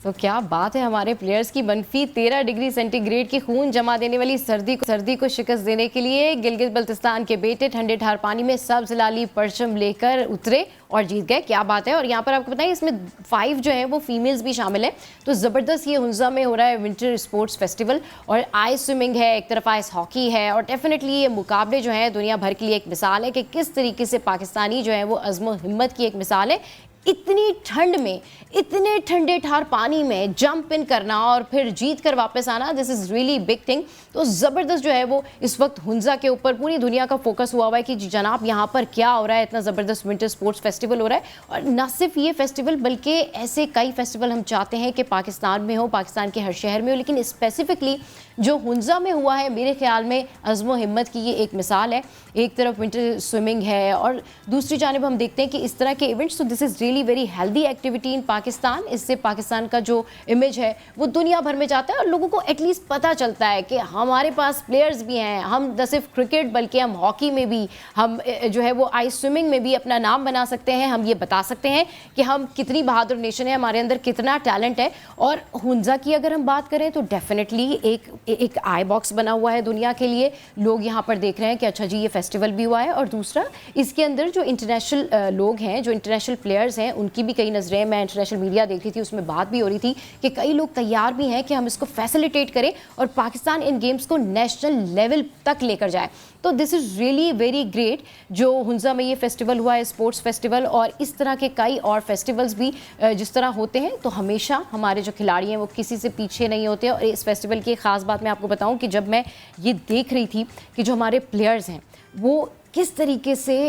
तो क्या बात है, हमारे प्लेयर्स की -13 डिग्री सेंटीग्रेड की खून जमा देने वाली सर्दी को शिकस्त देने के लिए गिलगित बल्तिस्तान के बेटे ठंडे ठार पानी में सब्ज लाली परचम लेकर उतरे और जीत गए। क्या बात है। और यहाँ पर आपको बताएं इसमें 5 जो है वो फीमेल्स भी शामिल है। तो ज़बरदस्त ये हुंजा में हो रहा है विंटर स्पोर्ट्स फेस्टिवल और आइस स्विमिंग है, एक तरफ आइस हॉकी है और डेफिनेटली ये मुकाबले जो हैं दुनिया भर के लिए एक मिसाल है कि किस तरीके से पाकिस्तानी जो है वो अज़्म हिम्मत की एक मिसाल है। इतनी ठंड में, इतने ठंडे ठार पानी में जंप इन करना और फिर जीत कर वापस आना, this is really big thing. तो ज़बरदस्त जो है वो इस वक्त हुंजा के ऊपर पूरी दुनिया का फोकस हुआ है कि जनाब यहाँ पर क्या हो रहा है, इतना ज़बरदस्त विंटर स्पोर्ट्स फेस्टिवल हो रहा है। और न सिर्फ ये फेस्टिवल बल्कि ऐसे कई फेस्टिवल हम चाहते हैं कि पाकिस्तान में हो, पाकिस्तान के हर शहर में हो, लेकिन स्पेसिफिकली जो हुंजा में हुआ है मेरे ख्याल में अज़्म हिम्मत की ये एक मिसाल है। एक तरफ विंटर स्विमिंग है और दूसरी जानिब हम देखते हैं कि इस तरह के इवेंट्स, तो this is really very healthy activity in Pakistan. इससे पाकिस्तान का जो इमेज है वो दुनिया भर में जाता है और लोगों को एटलीस्ट पता चलता है कि हमारे पास प्लेयर्स भी हैं। हम न सिर्फ क्रिकेट बल्कि हम हॉकी में भी, हम जो है वो आइस स्विमिंग में भी अपना नाम बना सकते हैं। हम ये बता सकते हैं कि हम कितनी बहादुर नेशन है, हमारे अंदर कितना टैलेंट है। और हुंजा की अगर हम बात करें तो डेफिनेटली एक आई बॉक्स बना हुआ है दुनिया के लिए। लोग यहाँ पर देख रहे हैं कि अच्छा जी ये फेस्टिवल भी हुआ है। और दूसरा, इसके अंदर जो इंटरनेशनल लोग हैं, जो इंटरनेशनल प्लेयर्स हैं, उनकी भी कई नज़रें, मैं इंटरनेशनल मीडिया देख रही थी, उसमें बात भी हो रही थी कि कई लोग तैयार भी हैं कि हम इसको फैसिलिटेट करें और पाकिस्तान इन गेम्स को नेशनल लेवल तक लेकर जाए। तो this is really very great जो हुंजा में ये फेस्टिवल हुआ है, स्पोर्ट्स फेस्टिवल। और इस तरह के कई और फेस्टिवल्स भी जिस तरह होते हैं, तो हमेशा हमारे जो खिलाड़ी हैं वो किसी से पीछे नहीं होते। और इस फेस्टिवल की एक ख़ास बात मैं आपको बताऊं कि जब मैं ये देख रही थी कि जो हमारे प्लेयर्स हैं वो किस तरीके से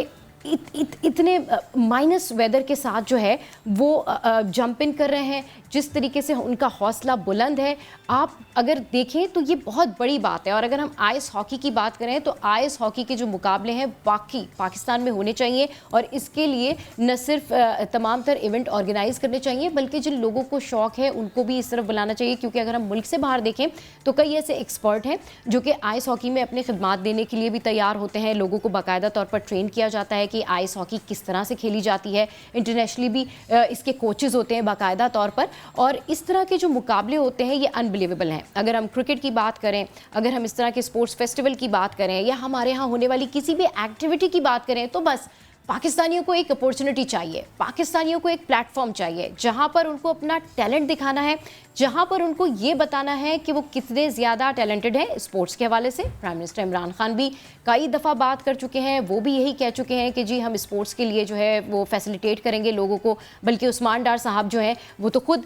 इतने माइनस वेदर के साथ जो है वो जंप इन कर रहे हैं, जिस तरीके से उनका हौसला बुलंद है, आप अगर देखें तो ये बहुत बड़ी बात है। और अगर हम आइस हॉकी की बात करें तो आइस हॉकी के जो मुकाबले हैं बाकी पाकिस्तान में होने चाहिए। और इसके लिए न सिर्फ तमाम तर इवेंट ऑर्गेनाइज करने चाहिए बल्कि जिन लोगों को शौक़ है उनको भी इस तरफ बुलाना चाहिए। क्योंकि अगर हम मुल्क से बाहर देखें तो कई ऐसे एक्सपर्ट हैं जो कि आइस हॉकी में अपनी खिदमात देने के लिए भी तैयार होते हैं। लोगों को बाकायदा तौर पर ट्रेन किया जाता है कि आइस हॉकी किस तरह से खेली जाती है। इंटरनेशनली भी इसके कोचेज़ होते हैं बाकायदा तौर पर। और इस तरह के जो मुकाबले होते हैं ये अनबिलीवेबल हैं। अगर हम क्रिकेट की बात करें, अगर हम इस तरह के स्पोर्ट्स फेस्टिवल की बात करें, या हमारे यहाँ होने वाली किसी भी एक्टिविटी की बात करें, तो बस पाकिस्तानियों को एक अपॉर्चुनिटी चाहिए, पाकिस्तानियों को एक प्लेटफॉर्म चाहिए जहां पर उनको अपना टैलेंट दिखाना है, जहां पर उनको ये बताना है कि वो कितने ज़्यादा टैलेंटेड हैं स्पोर्ट्स के हवाले से। प्राइम मिनिस्टर इमरान खान भी कई दफ़ा बात कर चुके हैं, वो भी यही कह चुके हैं कि जी हम स्पोर्ट्स के लिए जो है वो फैसिलिटेट करेंगे लोगों को। बल्कि उस्मान डार साहब जो हैं वो तो खुद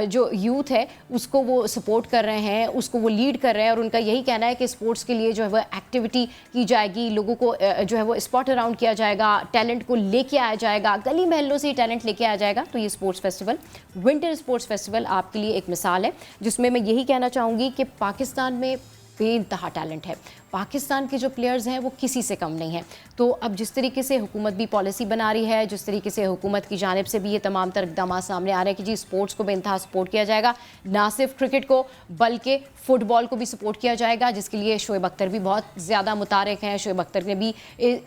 जो यूथ है उसको वो सपोर्ट कर रहे हैं, उसको वो लीड कर रहे हैं। और उनका यही कहना है कि स्पोर्ट्स के लिए जो है वो एक्टिविटी की जाएगी, लोगों को जो है वो स्पॉट अराउंड किया जाएगा, टैलेंट को लेके आया जाएगा, गली महलों से ही टैलेंट लेके आया जाएगा। तो ये sports festival, winter sports festival आपके लिए एक मिसाल है जिसमें मैं यही कहना चाहूँगी कि पाकिस्तान में बेइंतहा टैलेंट है। पाकिस्तान के जो प्लेयर्स हैं वो किसी से कम नहीं हैं। तो अब जिस तरीके से हुकूमत भी पॉलिसी बना रही है, जिस तरीके से हुकूमत की जानिब से भी ये तमाम तर इक़दाम सामने आ रहे हैं कि जी स्पोर्ट्स को बेइंतहा सपोर्ट किया जाएगा, ना सिर्फ क्रिकेट को बल्कि फ़ुटबॉल को भी सपोर्ट किया जाएगा, जिसके लिए शोएब अख्तर भी बहुत ज़्यादा मुतारिक हैं। शोएब अख्तर ने भी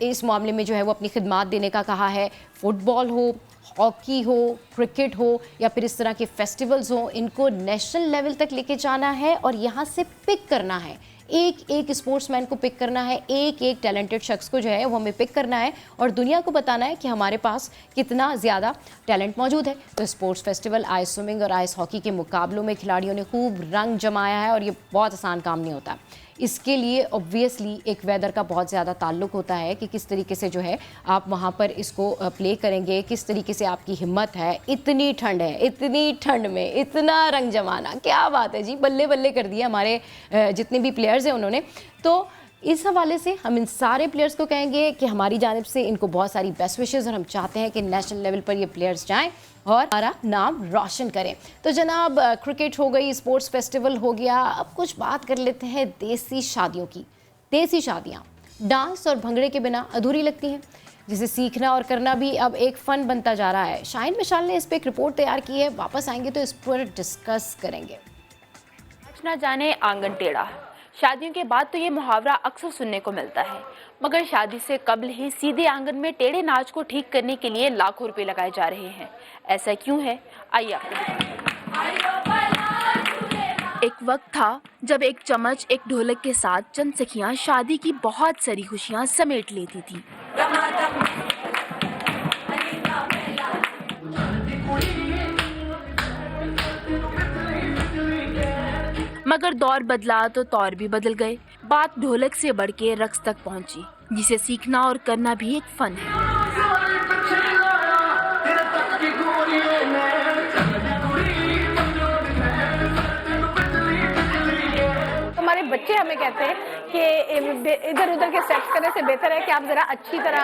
इस मामले में जो है वो अपनी खिदमात देने का कहा है। फ़ुटबॉल हो, हॉकी हो, क्रिकेट हो या फिर इस तरह के फेस्टिवल्स हो, इनको नेशनल लेवल तक लेके जाना है और यहाँ से पिक करना है। एक एक स्पोर्ट्समैन को पिक करना है, एक एक टैलेंटेड शख्स को जो है वो हमें पिक करना है और दुनिया को बताना है कि हमारे पास कितना ज़्यादा टैलेंट मौजूद है। तो स्पोर्ट्स फेस्टिवल, आइस स्विमिंग और आइस हॉकी के मुकाबलों में खिलाड़ियों ने खूब रंग जमाया है और ये बहुत आसान काम नहीं होता। इसके लिए ऑब्वियसली एक वेदर का बहुत ज़्यादा ताल्लुक होता है कि किस तरीके से जो है आप वहाँ पर इसको प्ले करेंगे, किस तरीके से आपकी हिम्मत है। इतनी ठंड है, इतनी ठंड में इतना रंग जमाना, क्या बात है जी, बल्ले बल्ले कर दिया हमारे जितने भी प्लेयर्स हैं उन्होंने। तो इस हवाले से हम इन सारे प्लेयर्स को कहेंगे कि हमारी जानिब से इनको बहुत सारी बेस्ट विशेज़ और हम चाहते हैं कि नेशनल लेवल पर ये प्लेयर्स जाएं और हमारा नाम रोशन करें। तो जनाब क्रिकेट हो गई, स्पोर्ट्स फेस्टिवल हो गया, अब कुछ बात कर लेते हैं देसी शादियों की। देसी शादियाँ डांस और भंगड़े के बिना अधूरी लगती हैं, जिसे सीखना और करना भी अब एक फ़न बनता जा रहा है। शाहीन मिशाल ने इस पर एक रिपोर्ट तैयार की है, वापस आएंगे तो इस पर डिस्कस करेंगे। आज ना जाने आंगन टेढ़ा, शादियों के बाद तो ये मुहावरा अक्सर सुनने को मिलता है, मगर शादी से कबल ही सीधे आंगन में टेढ़े नाच को ठीक करने के लिए लाखों रुपए लगाए जा रहे हैं। ऐसा क्यों है, आइए आपको। एक वक्त था जब एक चम्मच, एक ढोलक के साथ चंद सखियां शादी की बहुत सारी खुशियां समेट लेती थी। मगर दौर बदला तो तौर भी बदल गए। बात ढोलक से बढ़ के रक्स तक पहुंची, जिसे सीखना और करना भी एक फन है। बच्चे हमें कहते हैं कि इधर उधर के स्टेप्स करने से बेहतर है कि आप ज़रा अच्छी तरह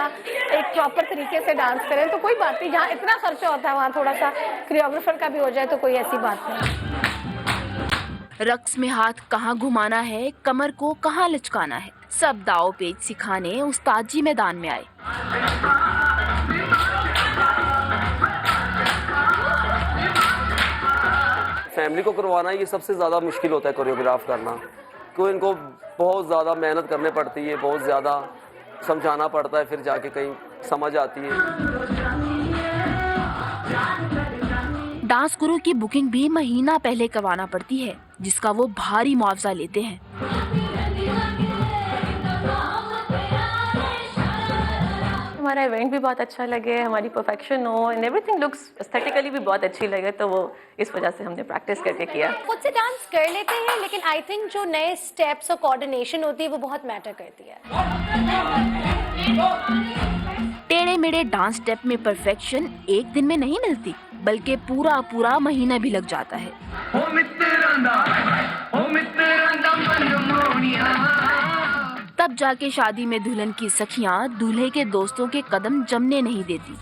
एक प्रॉपर तरीके से डांस करें। तो कोई बात नहीं, जहाँ इतना खर्चा होता है वहाँ थोड़ा सा कोरियोग्राफर का भी हो जाए तो कोई ऐसी बात नहीं। रक्स में हाथ कहाँ घुमाना है, कमर को कहाँ लचकाना है, सब दाव पेच सिखाने उस्ताद जी मैदान में आए। फैमिली को करवाना ये सबसे ज़्यादा मुश्किल होता है कोरियोग्राफ करना, क्योंकि इनको बहुत ज़्यादा मेहनत करनी पड़ती है, बहुत ज़्यादा समझाना पड़ता है, फिर जाके कहीं समझ आती है। डांस गुरु की बुकिंग भी महीना पहले करवाना पड़ती है, जिसका वो भारी मुआवजा लेते हैं। हमारा इवेंट भी बहुत अच्छा लगे, हमारी परफेक्शन हो एंड एवरीथिंग लुक्स एस्थेटिकली भी बहुत अच्छी लगे, तो वो इस वजह से हमने प्रैक्टिस करके किया। खुद से डांस कर लेते हैं, लेकिन आई थिंक जो नए स्टेप्स और कोऑर्डिनेशन होती है वो बहुत मैटर करती है। टेढ़े मेढ़े डांस स्टेप में परफेक्शन एक दिन में नहीं मिलती, बल्कि पूरा पूरा महीना भी लग जाता है। तब जाके शादी में दुल्हन की सखियां दूल्हे के दोस्तों के कदम जमने नहीं देती।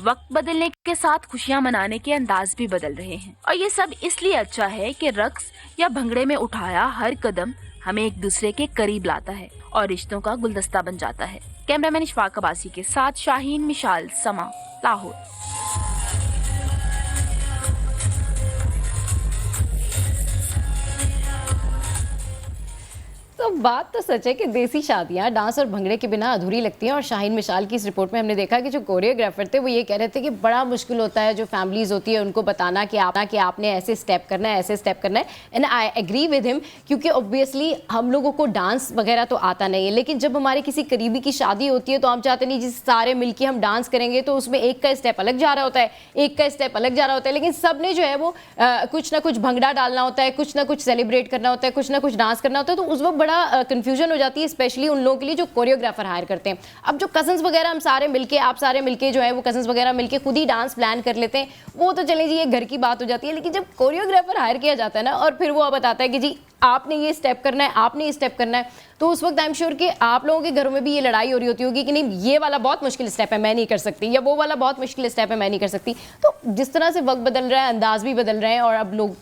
वक्त बदलने के साथ खुशियां मनाने के अंदाज भी बदल रहे हैं, और ये सब इसलिए अच्छा है कि रक्स या भंगड़े में उठाया हर कदम हमें एक दूसरे के करीब लाता है और रिश्तों का गुलदस्ता बन जाता है। कैमरामैन इशफाक अब्बासी के साथ शाहीन मिशाल, समा, लाहौर। तो बात तो सच है कि देसी शादियां डांस और भंगड़े के बिना अधूरी लगती हैं। और शाहीन मिशाल की इस रिपोर्ट में हमने देखा कि जो कोरियोग्राफर थे वो ये कह रहे थे कि बड़ा मुश्किल होता है जो फैमिलीज होती है उनको बताना कि आपने ऐसे स्टेप करना है, ऐसे स्टेप करना है। And I agree with him, क्योंकि ऑब्वियसली हम लोगों को डांस वगैरह तो आता नहीं है, लेकिन जब हमारे किसी करीबी की शादी होती है तो हम चाहते नहीं जिस सारे मिलके हम डांस करेंगे, तो उसमें एक का स्टेप अलग जा रहा होता है, एक का स्टेप अलग जा रहा होता है, लेकिन सब ने जो है वो कुछ ना कुछ भंगड़ा डालना होता है, कुछ ना कुछ सेलिब्रेट करना होता है, कुछ ना कुछ डांस करना होता है। तो उस वक्त बड़ा कंफ्यूजन हो जाती है, स्पेशली उन लोगों के लिए जो कोरियोग्राफर हायर करते हैं। अब जो कजन्स वगैरह हम सारे मिलके, आप सारे मिलके जो है वो कजन्स वगैरह मिलके खुद ही डांस प्लान कर लेते हैं, वो तो चले जी ये घर की बात हो जाती है। लेकिन जब कोरियोग्राफर हायर किया जाता है ना, और फिर वो बताता है कि जी आपने ये स्टेप करना है, आपने ये स्टेप करना है, तो उस वक्त आई एम श्योर कि आप लोगों के घरों में भी ये लड़ाई हो रही होती होगी कि नहीं ये वाला बहुत मुश्किल स्टेप है मैं नहीं कर सकती, या वो वाला बहुत मुश्किल स्टेप है मैं नहीं कर सकती। तो जिस तरह से वक्त बदल रहा है, अंदाज भी बदल रहे हैं, और अब लोग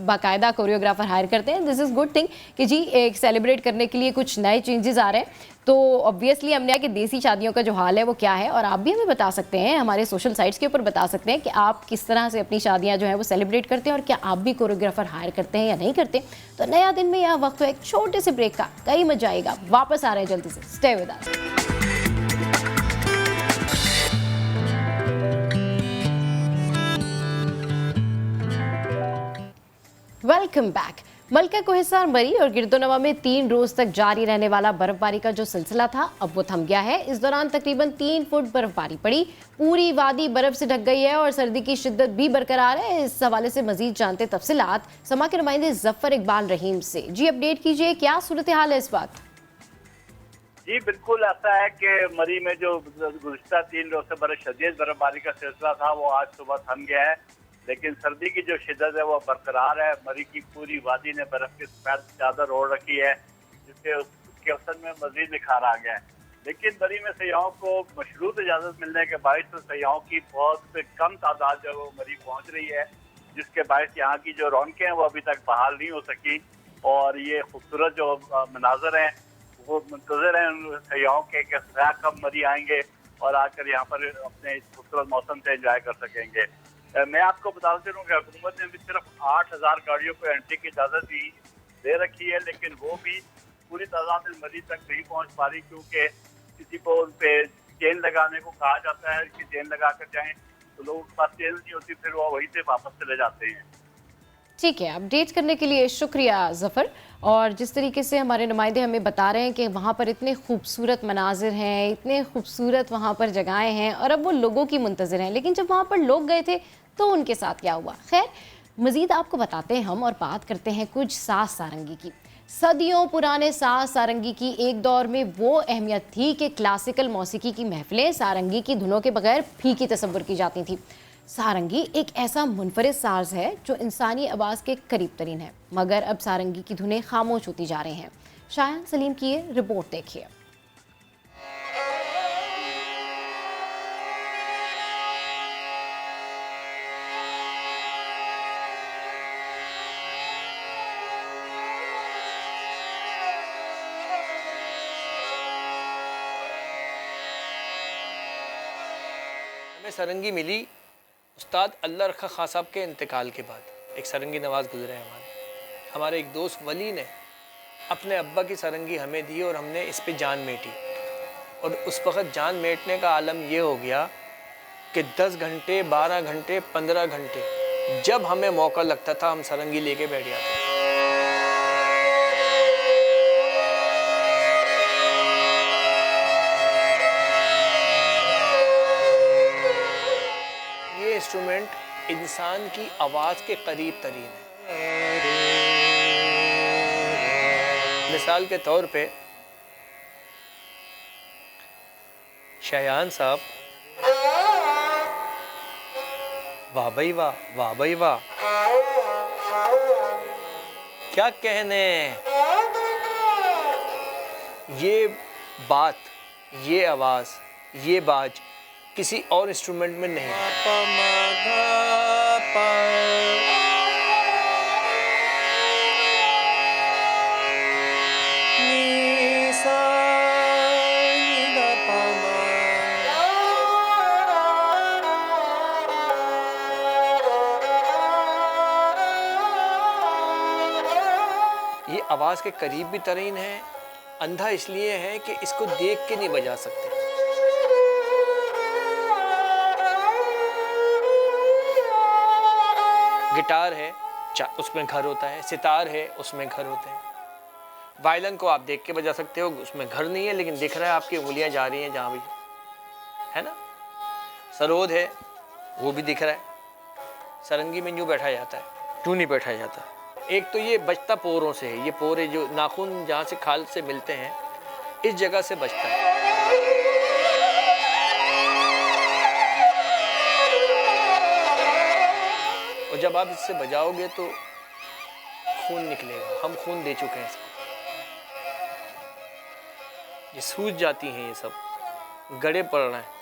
बाकायदा कोरियोग्राफर हायर करते हैं। दिस इज़ गुड थिंग कि जी एक सेलिब्रेट करने के लिए कुछ नए चेंजेस आ रहे हैं। तो ऑब्वियसली हमने कि देसी शादियों का जो हाल है वो क्या है, और आप भी हमें बता सकते हैं, हमारे सोशल साइट्स के ऊपर बता सकते हैं कि आप किस तरह से अपनी शादियां जो है वो सेलिब्रेट करते हैं, और क्या आप भी कोरियोग्राफर हायर करते हैं या नहीं करते। तो नया दिन में यह वक्त है एक छोटे से ब्रेक का, कई मजा आएगा, वापस आ रहे हैं जल्दी से, stay with us. Welcome back. मलका कोहिस्सार, मरी और गिरदोनवा में 3 रोज तक जारी रहने वाला बर्फबारी का जो सिलसिला था अब वो थम गया है। इस दौरान तकरीबन 3 फुट बर्फबारी पड़ी, पूरी वादी बर्फ से ढक गई है और सर्दी की शिद्दत भी बरकरार है। इस हवाले से मजीद जानते तफसीलात समा के नुमाइंदे जफर इकबाल रहीम से। जी अपडेट कीजिए, क्या सूरत हाल है इस वक्त? जी बिल्कुल ऐसा है कि मरी में जो गुज़िश्ता 3 रोज से बड़े शदीद बर्फबारी का सिलसिला था वो आज सुबह थम गया है, लेकिन सर्दी की जो शिद्दत है वो बरकरार है। मरी की पूरी वादी ने बर्फ की सफेद चादर ओढ़ रखी है, जिससे उसके अवसर में मजीद निखार आ गया है। लेकिन मरी में सयाहों को मशरूत इजाज़त मिलने के बायस तो सयाहों की बहुत कम तादाद जो वो मरी पहुँच रही है, जिसके बायस यहाँ की जो रौनकें हैं वो अभी तक बहाल नहीं हो सकी। और ये खूबसूरत जो मनाजर हैं वो मुंतज़र हैं उन सयाहों के कि सयाह कब मरी आएंगे और आकर यहाँ पर अपने इस खूबसूरत मौसम से एंजॉय कर सकेंगे। मैं आपको बताते रहूँ कि हुकूमत ने भी सिर्फ 8000 गाड़ियों को एंट्री की इजाज़त भी दे रखी है, लेकिन वो भी पूरी तादाद में मरीज तक नहीं पहुँच पा रही, क्योंकि किसी को उन पे चेन लगाने को कहा जाता है कि चेन लगा कर जाएँ, तो लोगों के पास चेन नहीं होती, फिर वो वहीं से वापस चले जाते हैं। ठीक है, अपडेट करने के लिए शुक्रिया जफ़र। और जिस तरीके से हमारे नुमाइंदे हमें बता रहे हैं कि वहाँ पर इतने खूबसूरत मनाजिर हैं, इतने खूबसूरत वहाँ पर जगहें हैं, और अब वो लोगों की मुंतज़िर हैं, लेकिन जब वहाँ पर लोग गए थे तो उनके साथ क्या हुआ। खैर मज़ीद आपको बताते हैं हम, और बात करते हैं कुछ साज सारंगी की। सदियों पुराने साज सारंगी की एक दौर में वो अहमियत थी कि क्लासिकल मौसीकी की महफिलें सारंगी की धुनों के बगैर फीकी तस्वुर की जाती थी। सारंगी एक ऐसा मुनफरिद साज है जो इंसानी आवाज़ के करीब तरीन है, मगर अब सारंगी की धुनें खामोश होती जा रही हैं। शायान सलीम की ये रिपोर्ट देखिए। हमें सरंगी मिली उस्ताद अल्लाह रखा खां साहब के इंतकाल के बाद। एक सरंगी नवाज गुजरे हैं हमारे एक दोस्त वली ने अपने अब्बा की सरंगी हमें दी और हमने इस पे जान मेटी। और उस वक़्त जान मेटने का आलम ये हो गया कि 10 घंटे 12 घंटे 15 घंटे जब हमें मौका लगता था हम सरंगी लेके बैठ जाते। ये इंस्ट्रूमेंट इंसान की आवाज़ के करीब तरीन है। मिसाल के तौर पे शायान साहब, वाह भाई वाह, वाह भाई वाह, क्या कहने। ये बात, ये आवाज़, ये बाज किसी और इंस्ट्रूमेंट में नहीं। ये आवाज़ के करीब भी तरीन है। अंधा इसलिए है कि इसको देख के नहीं बजा सकते। गिटार है उसमें घर होता है, सितार है उसमें घर होते हैं। वायलिन को आप देख के बजा सकते हो, उसमें घर नहीं है लेकिन दिख रहा है आपकी उंगलियां जा रही हैं जहाँ भी, है ना। सरोद है वो भी दिख रहा है। सरंगी में यूँ बैठा जाता है, क्यों नहीं बैठा जाता। एक तो ये बजता पोरों से है, ये पोरे जो नाखून जहाँ से खाल से मिलते हैं इस जगह से बजता है। और जब आप इससे बजाओगे तो खून निकलेगा। हम खून दे चुके हैं इसको। ये सूज जाती हैं, ये सब गड़े पड़ रहे हैं।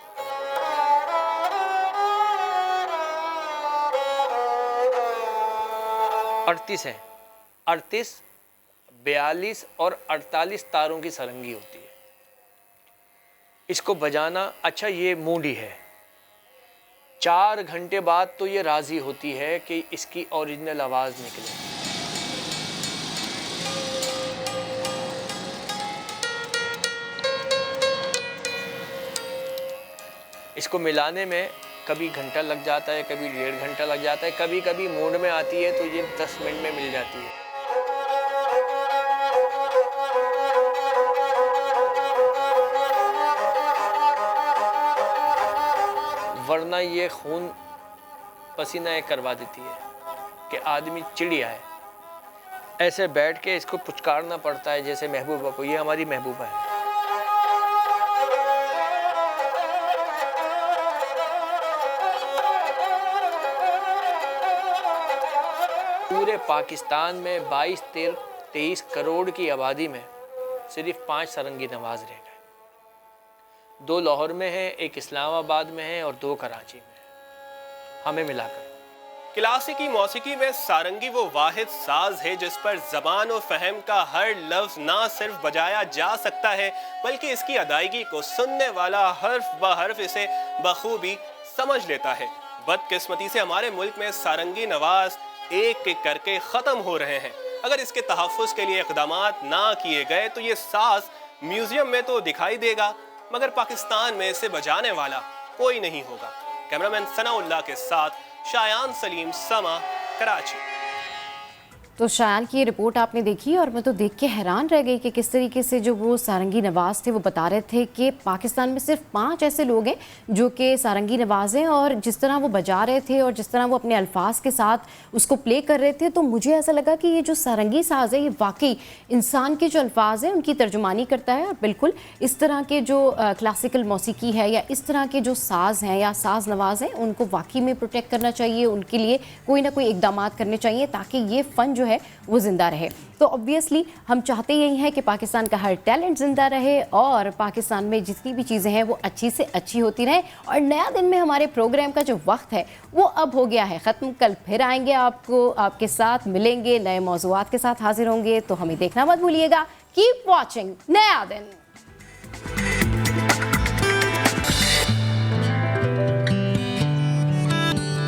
अड़तीस है, 38, 42 और 48 तारों की सरंगी होती है। इसको बजाना, अच्छा ये मूंडी है, 4 घंटे बाद तो ये राजी होती है कि इसकी ओरिजिनल आवाज़ निकले। इसको मिलाने में कभी घंटा लग जाता है, कभी 1.5 घंटा लग जाता है, कभी कभी मूड में आती है तो ये 10 मिनट में मिल जाती है। वरना ये खून पसीना करवा देती है कि आदमी चिड़िया है। ऐसे बैठ के इसको पुचकारना पड़ता है जैसे महबूबा को। ये हमारी महबूबा है। पूरे पाकिस्तान में 22-23 करोड़ की आबादी में सिर्फ 5 सरंगी नवाज रह गए। 2 लाहौर में है, 1 इस्लामाबाद में है और 2 कराची में है, हमें मिलाकर। क्लासिकी मौसीकी में सारंगी वो वाहिद साज है जिस पर ज़बान और फहम का हर लफ्ज़ ना सिर्फ बजाया जा सकता है बल्कि इसकी अदायगी को सुनने वाला हर्फ ब हर्फ इसे बखूबी समझ लेता है। बदकिस्मती से हमारे मुल्क में सारंगी नवाज एक एक करके ख़त्म हो रहे हैं। अगर इसके तहफ़्फ़ुज़ के लिए इक़दामात ना किए गए तो ये साज म्यूज़ियम में तो दिखाई देगा मगर पाकिस्तान में इसे बजाने वाला कोई नहीं होगा। कैमरामैन सनाउल्लाह के साथ शायान सलीम, समा, कराची। तो शायान की ये रिपोर्ट आपने देखी और मैं तो देख के हैरान रह गई कि किस तरीके से जो वो सारंगी नवाज थे वो बता रहे थे कि पाकिस्तान में सिर्फ 5 ऐसे लोग हैं जो कि सारंगी नवाज हैं, और जिस तरह वो बजा रहे थे और जिस तरह वो अपने अल्फाज के साथ उसको प्ले कर रहे थे, तो मुझे ऐसा लगा कि ये जो सारंगी साज है ये वाकई इंसान के जो अल्फाज हैं उनकी तर्जुमानी करता है। और बिल्कुल इस तरह के जो क्लासिकल मौसीकी है या इस तरह के जो साज हैं या साज नवाज हैं उनको वाकई में प्रोटेक्ट करना चाहिए, उनके लिए कोई ना कोई इकदाम करने चाहिए ताकि ये फ़न जो है वो जिंदा रहे। तो ऑब्वियसली हम चाहते यही हैं कि पाकिस्तान का हर टैलेंट जिंदा रहे और पाकिस्तान में जितनी भी चीज़ें हैं वो अच्छी से अच्छी होती रहें। और नया दिन में हमारे प्रोग्राम का जो वक्त है वो अब हो गया है ख़त्म। कल फिर आएंगे, आपके साथ मिलेंगे, नए मौज़ूआत के साथ हाजिर होंगे। तो हमें देखना मत भूलिएगा। कीप वॉचिंग नया दिन।